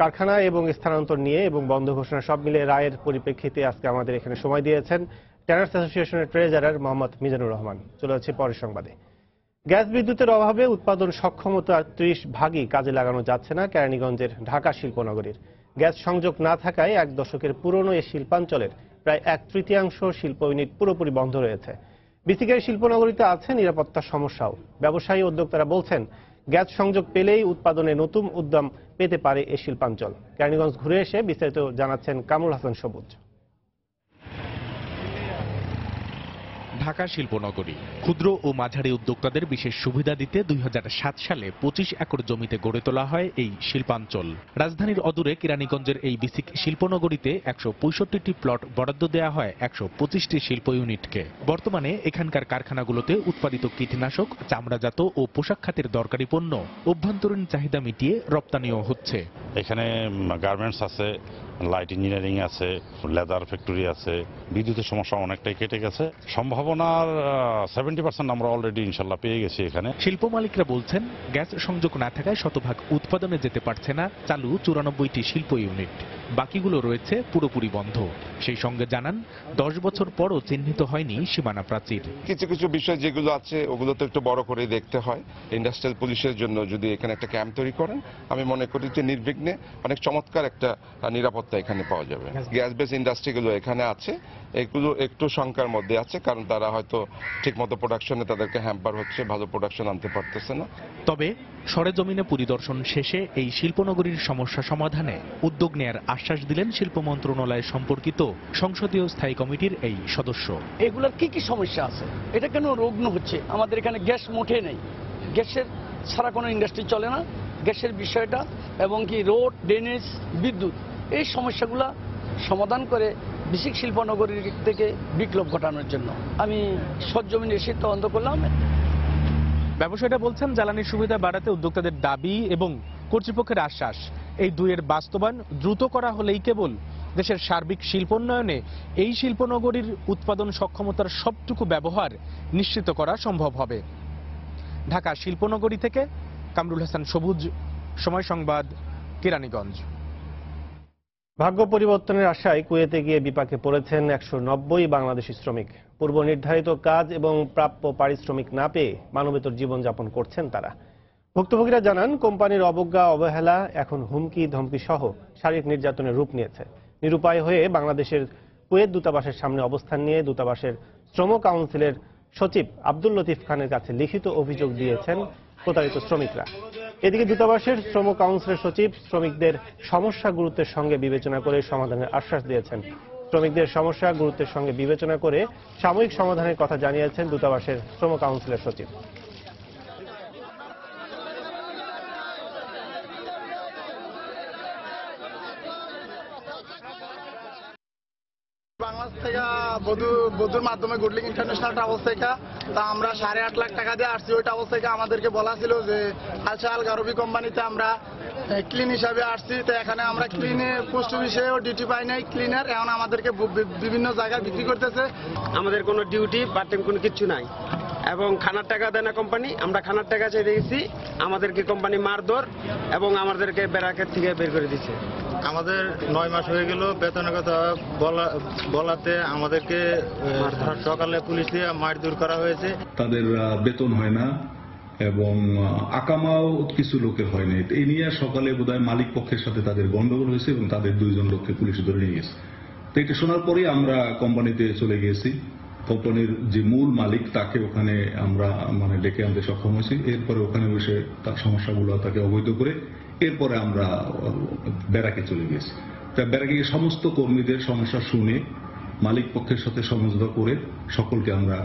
কারখানা এবং স্থানান্তর নিয়ে এবং বন্ধ ঘোষণা সব মিলে রায়ের পরিপ্রেক্ষিতে আজকে আমাদের এখানে সময় দিয়েছেন ট্যানার্স অ্যাসোসিয়েশনের ট্রেজারার মোহাম্মদ মিজানুর রহমান। চলে যাচ্ছে পরের সংবাদে। গ্যাস বিদ্যুতের অভাবে উৎপাদন সক্ষমতা 30% কাজে লাগানো যাচ্ছে না কেরানীগঞ্জের ঢাকা শিল্পনগরীর। গ্যাস সংযোগ না থাকায় 1 দশকের পুরনো এই শিল্পাঞ্চলের প্রায় 1/3 শিল্প ইউনিট পুরোপুরি বন্ধ রয়েছে। বিসিকের শিল্পনগরীতে আছে নিরাপত্তার সমস্যাও। ব্যবসায়ী উদ্যোক্তারা বলছেন গ্যাস সংযোগ পেলেই উৎপাদনে নতুন উদ্যম পেতে পারে এই শিল্পাঞ্চল। কেরানীগঞ্জ ঘুরে এসে বিস্তারিত জানাচ্ছেন কামরুল হাসান সবুজ। ঢাকা শিল্পনগরী। ক্ষুদ্র ও মাঝারি উদ্যোক্তাদের বিশেষ সুবিধা দিতে 2007 সালে 25 একর জমিতে গড়ে তোলা হয় এই শিল্পাঞ্চল। রাজধানীর অদূরে কেরানীগঞ্জের এই বিসিক শিল্পনগরীতে 165টি প্লট বরাদ্দ দেওয়া হয় 125টি শিল্প ইউনিটকে। বর্তমানে এখানকার কারখানাগুলোতে উৎপাদিত কীটনাশক, চামড়াজাত ও পোশাক খাতের দরকারি পণ্য অভ্যন্তরীণ চাহিদা মিটিয়ে রপ্তানিও হচ্ছে। এখানে গার্মেন্টস আছে, লাইট ইঞ্জিনিয়ারিং আছে, লেদার ফ্যাক্টরি আছে। বিদ্যুতের সমস্যা অনেকটাই কেটে গেছে। সম্ভাবনার 70% আমরা অলরেডি ইনশাল্লাহ পেয়ে গেছি এখানে। শিল্প মালিকরা বলছেন, গ্যাস সংযোগ না থাকায় শতভাগ উৎপাদনে যেতে পারছে না চালু 94টি শিল্প ইউনিট। বাকিগুলো রয়েছে পুরোপুরি বন্ধ। সেই সঙ্গে জানান, 10 বছর পরও চিহ্নিত হয়নি সীমানা প্রাচীর। কিছু কিছু বিষয় যেগুলো আছে ওগুলো তো একটু বড় করে দেখতে হয়। ইন্ডাস্ট্রিয়াল পুলিশের জন্য যদি এখানে একটা ক্যাম্প তৈরি করেন, আমি মনে করি যে নির্বিঘ্নে অনেক চমৎকার একটা নিরাপত্তা এখানে পাওয়া যাবে। গ্যাস বেস ইন্ডাস্ট্রিগুলো এখানে আছে, এগুলো একটু শঙ্কার মধ্যে আছে, কারণ তারা হয়তো ঠিকমতো প্রোডাকশনে তাদেরকে হ্যাম্পার হচ্ছে, ভালো প্রোডাকশন আনতে পারতেছে না। তবে সরেজমিনে পরিদর্শন শেষে এই শিল্পনগরীর সমস্যা সমাধানে উদ্যোগ নেয়ার আশ্বাস দিলেন শিল্প মন্ত্রণালয় সম্পর্কিত সংসদীয় স্থায়ী কমিটির এই সদস্য। এগুলোর কি কি সমস্যা আছে, এটা কেন রুগ্ন হচ্ছে? আমাদের এখানে গ্যাস মোটে নেই, গ্যাসের ছাড়া কোনো ইন্ডাস্ট্রি চলে না। গ্যাসের বিষয়টা এবং কি রোড, ড্রেনেজ, বিদ্যুৎ, এই সমস্যাগুলো সমাধান করে বিসিক শিল্পনগরীর থেকে বিপ্লব ঘটানোর জন্য আমি সরজমিনে এসে তদন্ত করলাম। ব্যবসায়ীরা বলছেন, জ্বালানির সুবিধা বাড়াতে উদ্যোক্তাদের দাবি এবং কর্তৃপক্ষের আশ্বাস, এই দুইয়ের বাস্তবায়ন দ্রুত করা হলেই কেবল দেশের সার্বিক শিল্পোন্নয়নে এই শিল্পনগরীর উৎপাদন সক্ষমতার সবটুকু ব্যবহার নিশ্চিত করা সম্ভব হবে। ঢাকা শিল্পনগরী থেকে কামরুল হাসান সবুজ, সময় সংবাদ, কেরানীগঞ্জ। ভাগ্য পরিবর্তনের আশায় কুয়েতে গিয়ে বিপাকে পড়েছেন 190 বাংলাদেশি শ্রমিক। পূর্ব নির্ধারিত কাজ এবং প্রাপ্য পারিশ্রমিক না পেয়ে মানবেতর জীবনযাপন করছেন তারা। ভুক্তভোগীরা জানান, কোম্পানির অবজ্ঞা, অবহেলা এখন হুমকি ধমকি সহ শারীরিক নির্যাতনের রূপ নিয়েছে। নিরুপায় হয়ে বাংলাদেশের কুয়েত দূতাবাসের সামনে অবস্থান নিয়ে দূতাবাসের শ্রম কাউন্সিলের সচিব আব্দুল লতিফ খানের কাছে লিখিত অভিযোগ দিয়েছেন প্রতারিত শ্রমিকরা। এদিকে দূতাবাসের শ্রম কাউন্সিলের সচিব শ্রমিকদের সমস্যা গুরুত্বের সঙ্গে বিবেচনা করে সমাধানের আশ্বাস দিয়েছেন। শ্রমিকদের সমস্যা গুরুত্বের সঙ্গে বিবেচনা করে সাময়িক সমাধানের কথা জানিয়েছেন দূতাবাসের শ্রম কাউন্সিলের সচিব। বাংলাদেশ থেকে বধুর মাধ্যমে গুডলিং ইন্টারন্যাশনাল ট্রাভেলস থেকে তা আমরা 8.5 লাখ টাকা দিয়ে আসছি। ওই ট্রাভেলস থেকে আমাদেরকে বলা ছিল যে আলশাল গারবি কোম্পানিতে আমরা ক্লিন হিসাবে আসছি। তো এখানে আমরা ক্লিনে পোস্ট অফিসেও ডিউটি পাই নাই ক্লিনার, এখন আমাদেরকে বিভিন্ন জায়গায় বিক্রি করতেছে। আমাদের কোনো ডিউটি পার্ট টাইম কোনো কিছু নাই এবং খানার টাকা দেয় না কোম্পানি। আমরা খানার টাকা চাইতে গেছি, আমাদেরকে কোম্পানি মারধর এবং আমাদেরকে ব্যারাকের থেকে বের করে দিচ্ছে। আমাদের 9 মাস হয়ে গেল, বেতনের কথা বলাতে আমাদেরকে সকালে পুলিশ দিয়ে মারধর করা হয়েছে। তাদের বেতন হয় না এবং আকামাও কিছু লোকের হয় না। এই নিয়ে সকালে বোধহয় মালিক পক্ষের সাথে তাদের গন্ডগোল হয়েছে এবং তাদের 2 জন লোককে পুলিশ ধরে নিয়ে গেছে। তো এটা শোনার পরেই আমরা কোম্পানিতে চলে গিয়েছি। কোম্পানির যে মূল মালিক তাকে ওখানে আমরা ডেকে আনতে সক্ষম হয়েছি। এরপরে ওখানে বসে তার সমস্যাগুলো তাকে অবহিত করে এরপরে আমরা ব্যারাকে চলে গেছি। তা ব্যারাকে সমস্ত কর্মীদের সমস্যা শুনে মালিক পক্ষের সাথে সমঝোতা করে সকলকে আমরা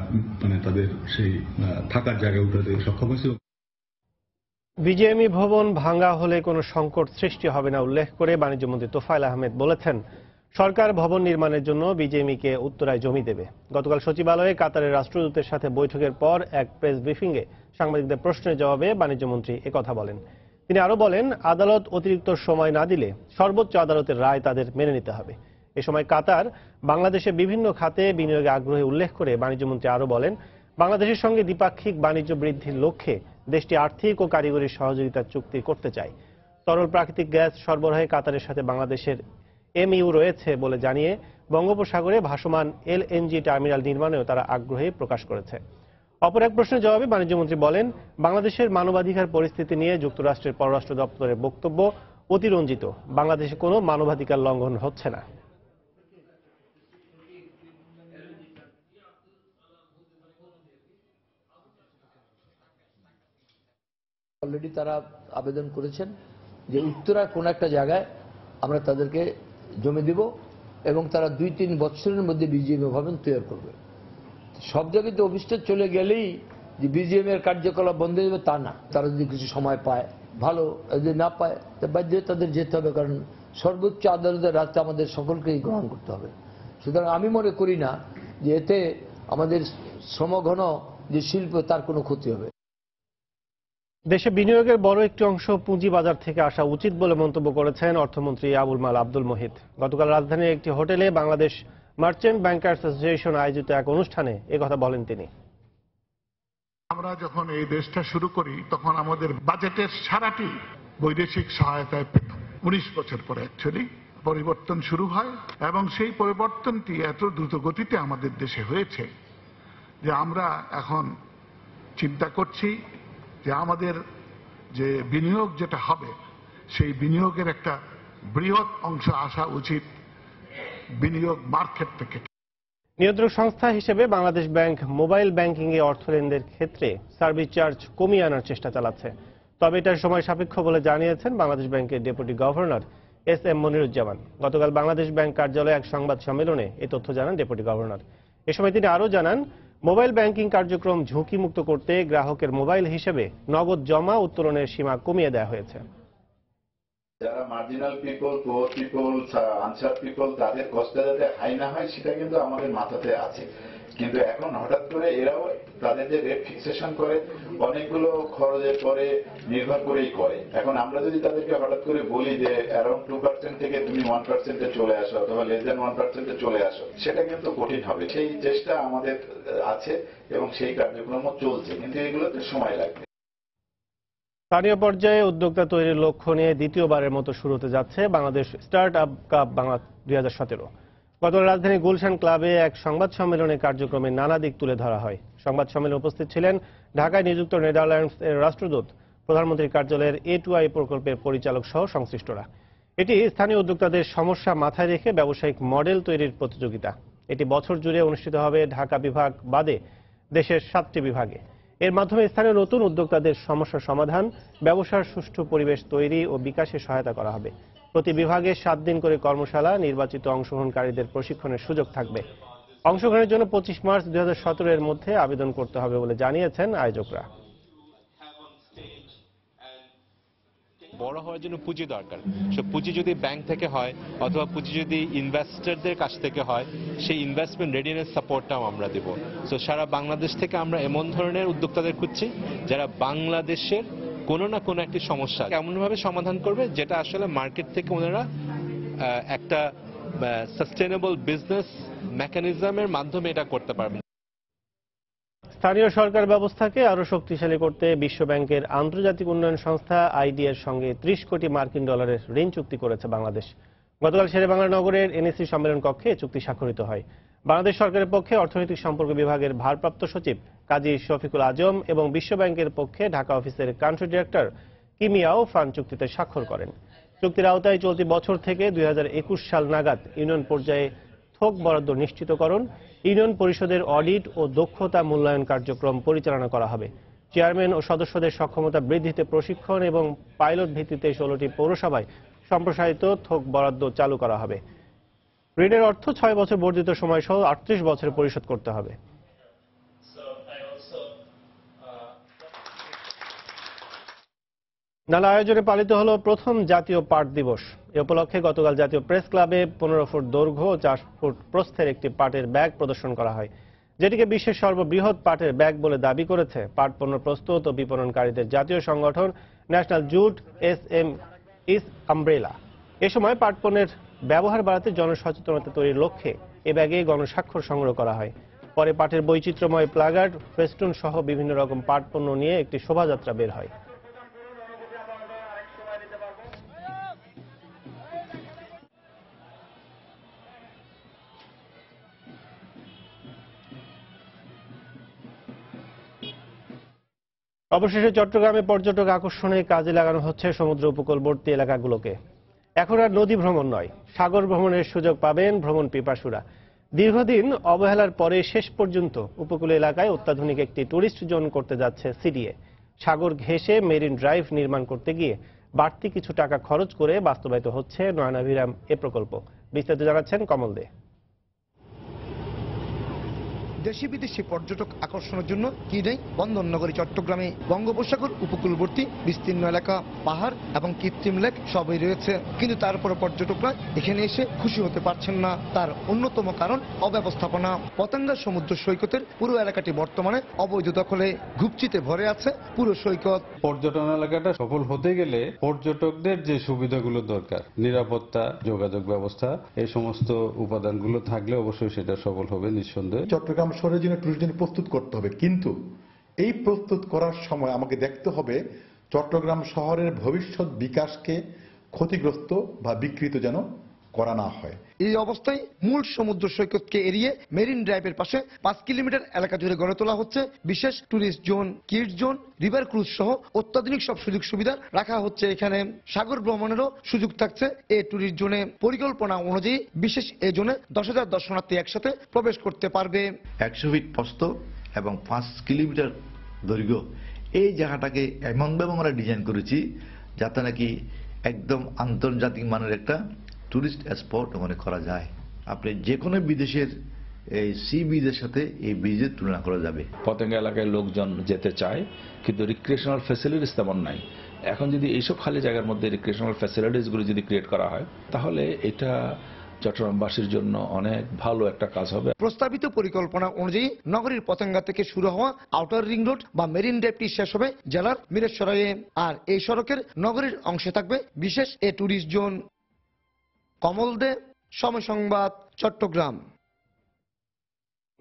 তাদের সেই থাকার জায়গায় উঠাতে সক্ষম হয়েছি। বিজেএমই ভবন ভাঙা হলে কোনো সংকট সৃষ্টি হবে না উল্লেখ করে বাণিজ্যমন্ত্রী তোফায়েল আহমেদ বলেছেন, সরকার ভবন নির্মাণের জন্য বিজেএমইকে উত্তরায় জমি দেবে। গতকাল সচিবালয়ে কাতারের রাষ্ট্রদূতের সাথে বৈঠকের পর এক প্রেস ব্রিফিংয়ে সাংবাদিকদের প্রশ্নের জবাবে বাণিজ্যমন্ত্রী একথা বলেন। তিনি আরো বলেন, আদালত অতিরিক্ত সময় না দিলে সর্বোচ্চ আদালতের রায় তাদের মেনে নিতে হবে। এ সময় কাতার বাংলাদেশে বিভিন্ন খাতে বিনিয়োগে আগ্রহী উল্লেখ করে বাণিজ্যমন্ত্রী আরো বলেন, বাংলাদেশের সঙ্গে দ্বিপাক্ষিক বাণিজ্য বৃদ্ধির লক্ষ্যে দেশটি আর্থিক ও কারিগরি সহযোগিতার চুক্তি করতে চায়। তরল প্রাকৃতিক গ্যাস সরবরাহে কাতারের সাথে বাংলাদেশের এমইউ রয়েছে বলে জানিয়ে বঙ্গোপসাগরে ভাসমান এলএনজি টার্মিনাল নির্মাণেও তারা আগ্রহী প্রকাশ করেছে। অপর এক প্রশ্নের জবাবে বাণিজ্যমন্ত্রী বলেন, বাংলাদেশের মানবাধিকার পরিস্থিতি নিয়ে যুক্তরাষ্ট্রের পররাষ্ট্র দপ্তরের বক্তব্য অতিরঞ্জিত। বাংলাদেশে কোনো মানবাধিকার লঙ্ঘন হচ্ছে না। অলরেডি তারা আবেদন করেছেন যে উত্তরায় কোন একটা জায়গায় আমরা তাদেরকে জমি দেব এবং তারা 2-3 বছরের মধ্যে বিজেপি ভবন তৈরি করবে। সব জায়গায় তো অফিসটা চলে গেলেই যে বিজিএম এর কার্যকলাপ বন্ধ হয়ে যাবে তা না। তারা যদি কিছু সময় পায় ভালো, যদি না পায় তা বাধ্য হয়ে তাদের যেতে হবে, কারণ সর্বোচ্চ আদালতের রাস্তা আমাদের সকলকেই গ্রহণ করতে হবে। সুতরাং আমি মনে করি না যে এতে আমাদের শ্রমঘন যে শিল্প তার কোনো ক্ষতি হবে। দেশে বিনিয়োগের বড় একটি অংশ পুঁজি বাজার থেকে আসা উচিত বলে মন্তব্য করেছেন অর্থমন্ত্রী আবুল মাল আব্দুল মুহিত। গতকাল রাজধানীর একটি হোটেলে বাংলাদেশ মার্চেন্ট ব্যাংকার্স অ্যাসোসিয়েশন আয়োজিত এক অনুষ্ঠানে একথা বলেন তিনি। আমরা যখন এই দেশটা শুরু করি তখন আমাদের বাজেটের সারাটি বৈদেশিক সহায়তায় পেত। 19 বছর পরে অ্যাকচুয়ালি পরিবর্তন শুরু হয় এবং সেই পরিবর্তনটি এত দ্রুত গতিতে আমাদের দেশে হয়েছে যে আমরা এখন চিন্তা করছি যে আমাদের যে বিনিয়োগ যেটা হবে সেই বিনিয়োগের একটা বৃহৎ অংশ আসা উচিত বিনিয়োগ মার্কেট থেকে। নিয়ন্ত্রক সংস্থা হিসেবে বাংলাদেশ ব্যাংক মোবাইল ব্যাংকিং এ অর্থ লেনদেনের ক্ষেত্রে সার্ভিস চার্জ কমিয়ে আনার চেষ্টা চালাচ্ছে, তবে এটা সময় সাপেক্ষ বলে জানিয়েছেন বাংলাদেশ ব্যাংকের ডেপুটি গভর্নর এস.এম. মনিরুজ্জামান। গতকাল বাংলাদেশ ব্যাংক কার্যালয়ে এক সংবাদ সম্মেলনে এই তথ্য জানান ডেপুটি গভর্নর। এ সময় তিনি আরও জানান, মোবাইল ব্যাংকিং কার্যক্রম ঝুঁকিমুক্ত করতে গ্রাহকের মোবাইল হিসেবে নগদ জমা উত্তোলনের সীমা কমিয়ে দেওয়া হয়েছে। যারা marginal people, poor people, answer people, তাদের কষ্টটা যাতে হাই না হয় সেটা কিন্তু আমাদের মাথাতে আছে। কিন্তু এখন হঠাৎ করে এরাও তাদের যে রেট ফিক্সেশন করে অনেকগুলো খরচের পরে নির্ভর করেই করে। এখন আমরা যদি তাদেরকে হঠাৎ করে বলি যে অ্যারাউন্ড 2% থেকে তুমি 1%-এ চলে আসো অথবা লেস দ্যান 1%-এ চলে আসো, সেটা কিন্তু কঠিন হবে। সেই চেষ্টা আমাদের আছে এবং সেই কার্যক্রমও চলছে, কিন্তু এগুলোতে সময় লাগবে। স্থানীয় পর্যায়ে উদ্যোক্তা তৈরির লক্ষ্য নিয়ে দ্বিতীয়বারের মতো শুরু হতে যাচ্ছে Bangladesh start up cup Bangla 2017। গতকাল রাজধানী গুলশান ক্লাবে এক সংবাদ সম্মেলনে কার্যক্রমের নানা দিক তুলে ধরা হয়। সংবাদ সম্মেলনে উপস্থিত ছিলেন ঢাকায় নিযুক্ত নেদারল্যান্ডস এর রাষ্ট্রদূত, প্রধানমন্ত্রীর কার্যালয়ের A2I প্রকল্পের পরিচালক সহ সংশ্লিষ্টরা। এটি স্থানীয় উদ্যোক্তাদের সমস্যা মাথায় রেখে ব্যবসায়িক মডেল তৈরির প্রতিযোগিতা। এটি বছর জুড়ে অনুষ্ঠিত হবে ঢাকা বিভাগ বাদে দেশের 7টি বিভাগে। এর মাধ্যমে স্থানীয় নতুন উদ্যোক্তাদের সমস্যা সমাধান, ব্যবসার সুষ্ঠু পরিবেশ তৈরি ও বিকাশে সহায়তা করা হবে। প্রতি বিভাগে 7 দিন করে কর্মশালা, নির্বাচিত অংশগ্রহণকারীদের প্রশিক্ষণের সুযোগ থাকবে। অংশগ্রহণের জন্য 25 মার্চ 2017 এর মধ্যে আবেদন করতে হবে বলে জানিয়েছেন আয়োজকরা। বড় হওয়ার জন্য পুঁজি দরকার। সো পুঁজি যদি ব্যাংক থেকে হয় অথবা পুঁজি যদি ইনভেস্টরদের কাছ থেকে হয়, সেই ইনভেস্টমেন্ট রেডিনেস সাপোর্টটাও আমরা দেব। সো সারা বাংলাদেশ থেকে আমরা এমন ধরনের উদ্যোক্তাদের খুঁজছি যারা বাংলাদেশের কোনো না কোনো একটি সমস্যা এমনভাবে সমাধান করবে যেটা আসলে মার্কেট থেকে ওনারা একটা সাস্টেনেবল বিজনেস মেকানিজমের মাধ্যমে এটা করতে পারবেন। স্থানীয় সরকার ব্যবস্থাকে আরো শক্তিশালী করতে বিশ্ব ব্যাংকের আন্তর্জাতিক উন্নয়ন সংস্থা IDA এর সঙ্গে 30 কোটি মার্কিন ডলারের ঋণ চুক্তি করেছে বাংলাদেশ। গতকাল শেরেবাংলা নগরের NEC সম্মেলন কক্ষে চুক্তি স্বাক্ষরিত হয়। বাংলাদেশ সরকারের পক্ষে অর্থনৈতিক সম্পর্ক বিভাগের ভারপ্রাপ্ত সচিব কাজী শফিকুল আজম এবং বিশ্ব ব্যাংকের পক্ষে ঢাকা অফিসের কান্ট্রি ডিরেক্টর কিমিয়াও ফান চুক্তিতে স্বাক্ষর করেন। চুক্তির আওতায় চলতি বছর থেকে 2021 সাল নাগাদ ইউনিয়ন পর্যায়ে থোক বরাদ্দ নিশ্চিতকরণ, ইউনিয়ন পরিষদের অডিট ও দক্ষতা মূল্যায়ন কার্যক্রম পরিচালনা করা হবে। চেয়ারম্যান ও সদস্যদের সক্ষমতা বৃদ্ধিতে প্রশিক্ষণ এবং পাইলট ভিত্তিতে 16টি পৌরসভায় সম্প্রসারিত থোক বরাদ্দ চালু করা হবে। ঋণের অর্থ 6 বছর বর্ধিত সময় সহ 38 বছরে পরিশোধ করতে হবে। নানা আয়োজনে পালিত হলো প্রথম জাতীয় পাট দিবস। এ উপলক্ষে গতকাল জাতীয় প্রেস ক্লাবে 15 ফুট দৈর্ঘ্য ও 4 ফুট প্রস্থের একটি পাটের ব্যাগ প্রদর্শন করা হয়, যেটিকে বিশ্বের সর্ববৃহৎ পাটের ব্যাগ বলে দাবি করেছে পাট পণ্য প্রস্তুত ও বিপণনকারীদের জাতীয় সংগঠন ন্যাশনাল জুট SMEs আমব্রেলা। এ সময় পাট পণ্যের ব্যবহার বাড়াতে জনসচেতনতা তৈরির লক্ষ্যে এ ব্যাগে গণস্বাক্ষর সংগ্রহ করা হয়। পরে পাটের বৈচিত্র্যময় প্লাগার্ড, ফেস্টুন সহ বিভিন্ন রকম পাট পণ্য নিয়ে একটি শোভাযাত্রা বের হয়। অবশেষে চট্টগ্রামে পর্যটক আকর্ষণে কাজে লাগানো হচ্ছে সমুদ্র উপকূলবর্তী এলাকাগুলোকে। এখন আর নদী ভ্রমণ নয়, সাগর ভ্রমণের সুযোগ পাবেন ভ্রমণ পিপাসুরা। দীর্ঘদিন অবহেলার পরে শেষ পর্যন্ত উপকূল এলাকায় অত্যাধুনিক একটি টুরিস্ট জোন করতে যাচ্ছে CDA। সাগর ঘেঁষে মেরিন ড্রাইভ নির্মাণ করতে গিয়ে বাড়তি কিছু টাকা খরচ করে বাস্তবায়িত হচ্ছে নয়নাভিরাম এ প্রকল্প। বিস্তারিত জানাচ্ছেন কমল দে। দেশি বিদেশি পর্যটক আকর্ষণের জন্য কি নেই বন্দরনগরী চট্টগ্রামে। বঙ্গোপসাগর উপকূলবর্তী বিস্তীর্ণ এলাকা, পাহাড় এবং কৃত্রিম লেক সবই রয়েছে, কিন্তু তারপরে পর্যটকরা এখানে এসে খুশি হতে পারছেন না। তার অন্যতম কারণ অব্যবস্থাপনা। পতেঙ্গা সমুদ্র সৈকতের পুরো এলাকাটি বর্তমানে অবৈধ দখলে, ঘুপচিতে ভরে আছে পুরো সৈকত। পর্যটন এলাকাটা সফল হতে গেলে পর্যটকদের যে সুবিধাগুলো দরকার, নিরাপত্তা, যোগাযোগ ব্যবস্থা, এই সমস্ত উপাদানগুলো থাকলে অবশ্যই সেটা সফল হবে নিঃসন্দেহে। চট্টগ্রাম শহরের জন্য ট্যুরিজম প্রস্তুত করতে হবে, কিন্তু এই প্রস্তুত করার সময় আমাকে দেখতে হবে চট্টগ্রাম শহরের ভবিষ্যৎ বিকাশকে ক্ষতিগ্রস্ত বা বিকৃত যেন করা না হয়। এই অবস্থায় মূল সমুদ্র সৈকতকে এড়িয়ে মেরিন ড্রাইভের পাশে 5 কিলোমিটার এলাকা জুড়ে গড়ে তোলা হচ্ছে বিশেষ tourist zone, kids zone, river cruise সহ অত্যাধুনিক সব সুযোগ সুবিধা রাখা হচ্ছে এখানে। সাগর ভ্রমণেরও সুযোগ থাকছে এই ট্যুরিস্ট জোনে। পরিকল্পনা অনুযায়ী বিশেষ এই জোনে 10,000 দর্শনার্থী একসাথে প্রবেশ করতে পারবে। 100 ফিট প্রস্থ এবং 5 কিলোমিটার দৈর্ঘ্য এই জায়গাটাকে এমনভাবে আমরা ডিজাইন করেছি যাতে নাকি একদম আন্তর্জাতিক মানের একটা টুরিস্ট স্পট মনে করা যায়। আপনি যে কোনো বিদেশের এই সি বিচের সাথে এই বিচের তুলনা করা যাবে। পতেঙ্গা এলাকায় লোকজন যেতে চায়, কিন্তু রিক্রিয়েশনাল ফ্যাসিলিটিস তেমন নাই। এখন যদি এইসব খালি জায়গার মধ্যে রিক্রিয়েশনাল ফ্যাসিলিটিসগুলো যদি ক্রিয়েট করা হয়, তাহলে এটা চট্টগ্রামবাসীর জন্য অনেক ভালো একটা কাজ হবে। প্রস্তাবিত পরিকল্পনা অনুযায়ী নগরীর পতেঙ্গা থেকে শুরু হওয়া আউটার রিং রোড বা মেরিন ড্রাইভটি শেষ হবে জেলার মিরেশ্বরাইয়ে, আর এই সড়কের নগরীর অংশে থাকবে বিশেষ এ ট্যুরিস্ট জোন। কমল দে, সময় সংবাদ, চট্টগ্রাম।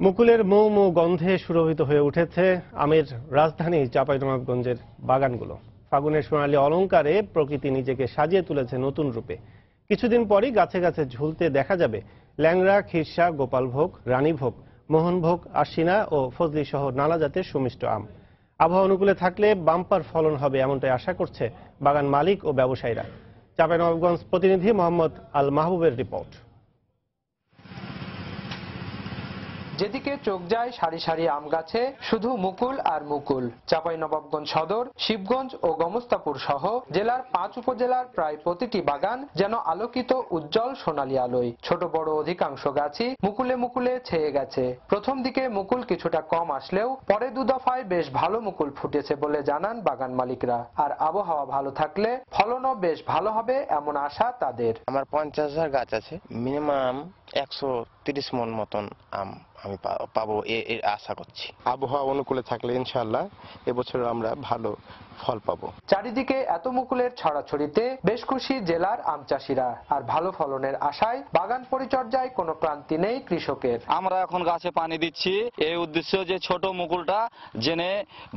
মুকুলের মৌ মৌ গন্ধে সুরভিত হয়ে উঠেছে আমের রাজধানী চাঁপাইনবাবগঞ্জের বাগানগুলো। ফাগুনের সোনালী অলংকারে প্রকৃতি নিজেকে সাজিয়ে তুলেছে নতুন রূপে। কিছুদিন পরই গাছে গাছে ঝুলতে দেখা যাবে ল্যাংড়া, খিরসা, গোপালভোগ, রানীভোগ, মোহনভোগ, আশিনা ও ফজলি সহ নানা জাতের সুমিষ্ট আম। আবহাওয়া অনুকূলে থাকলে বাম্পার ফলন হবে এমনটাই আশা করছে বাগান মালিক ও ব্যবসায়ীরা। চাঁপাইনবাবগঞ্জ প্রতিনিধি মোহাম্মদ আল মাহবুবের রিপোর্ট। যেদিকে চোখ যায় সারি সারি আম গাছে শুধু মুকুল আর মুকুল। চাঁপাইনবাবগঞ্জ সদর, শিবগঞ্জ ও গমস্তাপুর সহ জেলার 5 উপজেলার প্রায় প্রতিটি বাগান যেন আলোকিত উজ্জ্বল সোনালী আলোয়। ছোট বড় অধিকাংশ গাছই মুকুলে মুকুলে ছেয়ে গেছে। প্রথম দিকে মুকুল কিছুটা কম আসলেও পরে 2 দফায় বেশ ভালো মুকুল ফুটেছে বলে জানান বাগান মালিকরা। আর আবহাওয়া ভালো থাকলে ফলনও বেশ ভালো হবে এমন আশা তাদের। আমার 50,000 গাছ আছে, মিনিমাম 130 মন মতন আম আমি পাবো এর আশা করছি। আবহাওয়া অনুকূলে থাকলে ইনশাআল্লাহ এবছর আমরা ভালো ফল পাবো। চারিদিকে এত মুকুলের ছড়াছড়িতে বেশ খুশি জেলার আম চাষিরা। আর ভালো ফলনের আশায় বাগান পরিচর্যায় কোনো ক্লান্তি নেই কৃষকের। আমরা এখন গাছে পানি দিচ্ছি এই উদ্দেশ্য যে ছোট মুকুলটা জেনে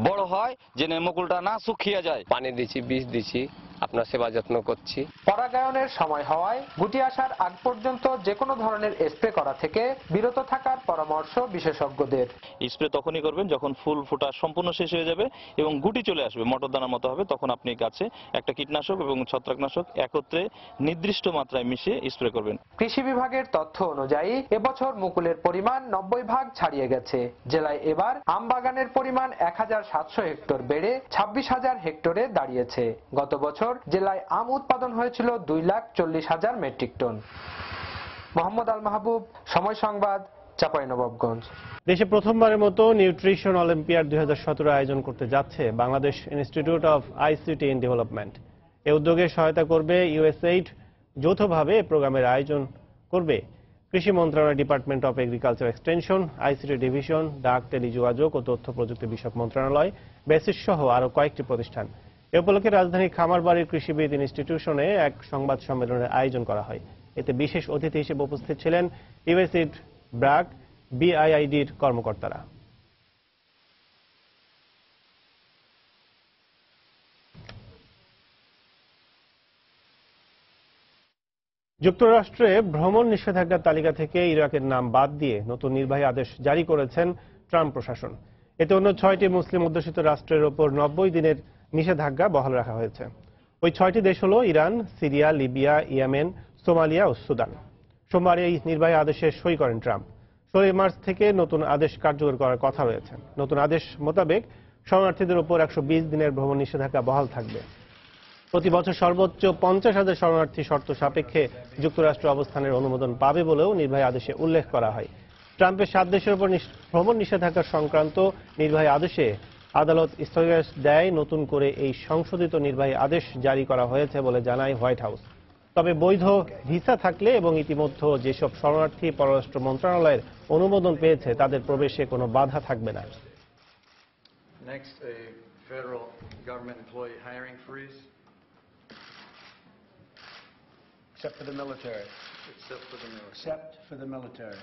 বড় হয়, জেনে মুকুলটা না শুকিয়ে যায়। পানি দিচ্ছি, বীজ দিচ্ছি, আপনার সেবা যত্ন করছি। পরাগায়নের সময় হওয়ায় গুটি আসার আগ পর্যন্ত যে কোনো ধরনের স্প্রে করা থেকে বিরত থাকার পরামর্শ বিশেষজ্ঞদের। স্প্রে তখনই করবেন যখন ফুল ফোটা সম্পূর্ণ শেষ হয়ে যাবে এবং গুটি চলে আসবে, মটর দানার মতো হবে, তখন আপনি গাছে একটা কীটনাশক এবং ছত্রাকনাশক একত্রে নির্দিষ্ট মাত্রায় মিশিয়ে স্প্রে করবেন। কৃষি বিভাগের তথ্য অনুযায়ী এবছর মুকুলের পরিমাণ 90 ভাগ ছাড়িয়ে গেছে। জেলায় এবার আম বাগানের পরিমাণ 1700 হেক্টর বেড়ে 26,000 হেক্টরে দাঁড়িয়েছে। গত বছর জেলায় আম উৎপাদন হয়েছিল 2,40,000 মেট্রিক টন। মোহাম্মদ আল মাহবুব, সময় সংবাদ, চাঁপাইনবাবগঞ্জ। দেশে প্রথমবারের মতো নিউট্রিশন অলিম্পিয়াড 2017 আয়োজন করতে যাচ্ছে Bangladesh institute of ICT in development. এই উদ্যোগে সহায়তা করবে ইউএসএইড। যৌথভাবে প্রোগ্রামের আয়োজন করবে কৃষি মন্ত্রণালয়, department of agriculture extension, ICT division, ডাক, টেলিযোগাযোগ ও তথ্য প্রযুক্তি বিষয়ক মন্ত্রণালয়, বেসিস সহ আরো কয়েকটি প্রতিষ্ঠান। এ উপলক্ষে রাজধানীর খামারবাড়ির কৃষিবিদ ইনস্টিটিউশনে এক সংবাদ সম্মেলনের আয়োজন করা হয়। এতে বিশেষ অতিথি হিসেবে উপস্থিত ছিলেন ইউএসএইড, ব্র্যাক, বিআইআইডির কর্মকর্তারা। যুক্তরাষ্ট্রে ভ্রমণ নিষেধাজ্ঞার তালিকা থেকে ইরাকের নাম বাদ দিয়ে নতুন নির্বাহী আদেশ জারি করেছেন ট্রাম্প প্রশাসন। এতে অন্য 6টি মুসলিম অধ্যুষিত রাষ্ট্রের ওপর 90 দিনের নিষেধাজ্ঞা বহাল রাখা হয়েছে। ওই 6টি দেশ হল Iran, Syria, Libya, Yemen, Somalia ও সুদান। সোমবার এই নির্বাহী আদেশে সই করেন ট্রাম্প। 16 মার্চ থেকে নতুন আদেশ কার্যকর করার কথা রয়েছে। নতুন আদেশ মোতাবেক শরণার্থীদের উপর 120 দিনের ভ্রমণ নিষেধাজ্ঞা বহাল থাকবে। প্রতি বছর সর্বোচ্চ 50,000 শরণার্থী শর্ত সাপেক্ষে যুক্তরাষ্ট্র অবস্থানের অনুমোদন পাবে বলেও নির্বাহী আদেশে উল্লেখ করা হয়। ট্রাম্পের 7 দেশের উপর ভ্রমণ নিষেধাজ্ঞা সংক্রান্ত নির্বাহী আদেশে আদালত স্থগিতাদেশ দেয়। নতুন করে এই সংশোধিত নির্বাহী আদেশ জারি করা হয়েছে বলে জানায় হোয়াইট হাউস। তবে বৈধ ভিসা থাকলে এবং ইতিমধ্যে যেসব শরণার্থী পররাষ্ট্র মন্ত্রণালয়ের অনুমোদন পেয়েছে তাদের প্রবেশে কোনো বাধা থাকবে না। Next, a federal government employee hiring freeze. Except for the military. Except for the military. Except for the military.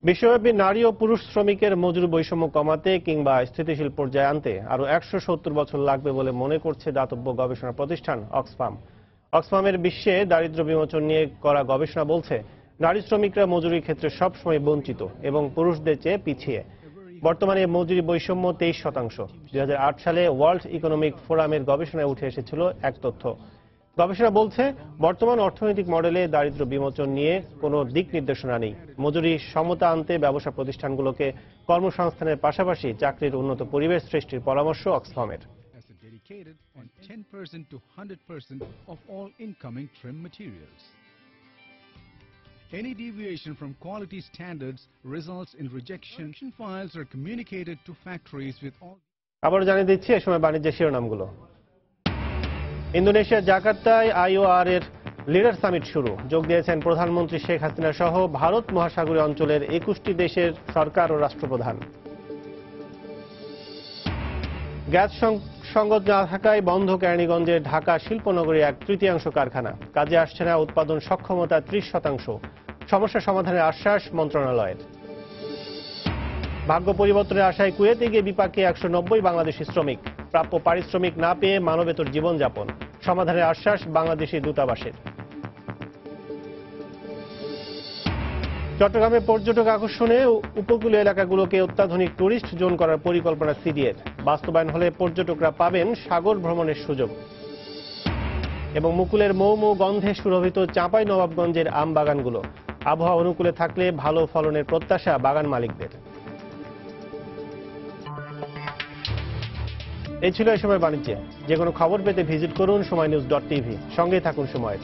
বিশ্বব্যাপী নারী ও পুরুষ শ্রমিকের মজুরি বৈষম্য কমাতে কিংবা স্থিতিশীল পর্যায়ে আনতে আরও 170 বছর লাগবে বলে মনে করছে দাতব্য গবেষণা প্রতিষ্ঠান অক্সফাম। অক্সফামের বিশ্বে দারিদ্র্য বিমোচন নিয়ে করা গবেষণা বলছে নারী শ্রমিকরা মজুরির ক্ষেত্রে সবসময় বঞ্চিত এবং পুরুষদের চেয়ে পিছিয়ে। বর্তমানে মজুরি বৈষম্য 23%। 2008 সালে ওয়ার্ল্ড ইকোনমিক ফোরামের গবেষণায় উঠে এসেছিল এক তথ্য। গবেষণা বলছে বর্তমান অর্থনৈতিক মডেলে দারিদ্র্য বিমোচন নিয়ে কোনো দিক নির্দেশনা নেই। মজুরি সমতা আনতে ব্যবসা প্রতিষ্ঠানগুলোকে কর্মসংস্থানের পাশাপাশি চাকরির উন্নত পরিবেশ সৃষ্টির পরামর্শ অক্সফামের। On 10% to 100% of all incoming trim materials. Any deviation from quality standards results in rejection. Files are communicated to factories with all. আবার জানিয়ে দিচ্ছি এই সময় বাণিজ্যের শিরোনামগুলো। ইন্দোনেশিয়ার জাকার্তায় IOR এর লিডার সামিট শুরু। যোগ দিয়েছেন প্রধানমন্ত্রী শেখ হাসিনা সহ ভারত মহাসাগরীয় অঞ্চলের 21টি দেশের সরকার ও রাষ্ট্রপ্রধান। গ্যাস সংকট না থাকায় বন্ধ কেরানীগঞ্জের ঢাকা শিল্পনগরী 1/3 কারখানা। কাজে আসছে না উৎপাদন সক্ষমতা 30%। সমস্যা সমাধানের আশ্বাস মন্ত্রণালয়ের। ভাগ্য পরিবর্তনের আশায় কুয়েতে গিয়ে বিপাকে 190 বাংলাদেশি শ্রমিক। প্রাপ্য পারিশ্রমিক না পেয়ে মানবেতর জীবনযাপন। সমাধানের আশ্বাস বাংলাদেশি দূতাবাসের। চট্টগ্রামে পর্যটক আকর্ষণে উপকূলীয় এলাকাগুলোকে অত্যাধুনিক টুরিস্ট জোন করার পরিকল্পনা সিডিএর। বাস্তবায়ন হলে পর্যটকরা পাবেন সাগর ভ্রমণের সুযোগ। এবং মুকুলের মৌ গন্ধে সুরভিত চাঁপাইনবাবগঞ্জের আম বাগানগুলো। আবহাওয়া অনুকূলে থাকলে ভালো ফলনের প্রত্যাশা বাগান মালিকদের। এই ছিল এই সময় বাণিজ্যে। যে কোনো খবর পেতে ভিজিট করুন সময়নিউজ.tv। সঙ্গেই থাকুন সময়ের।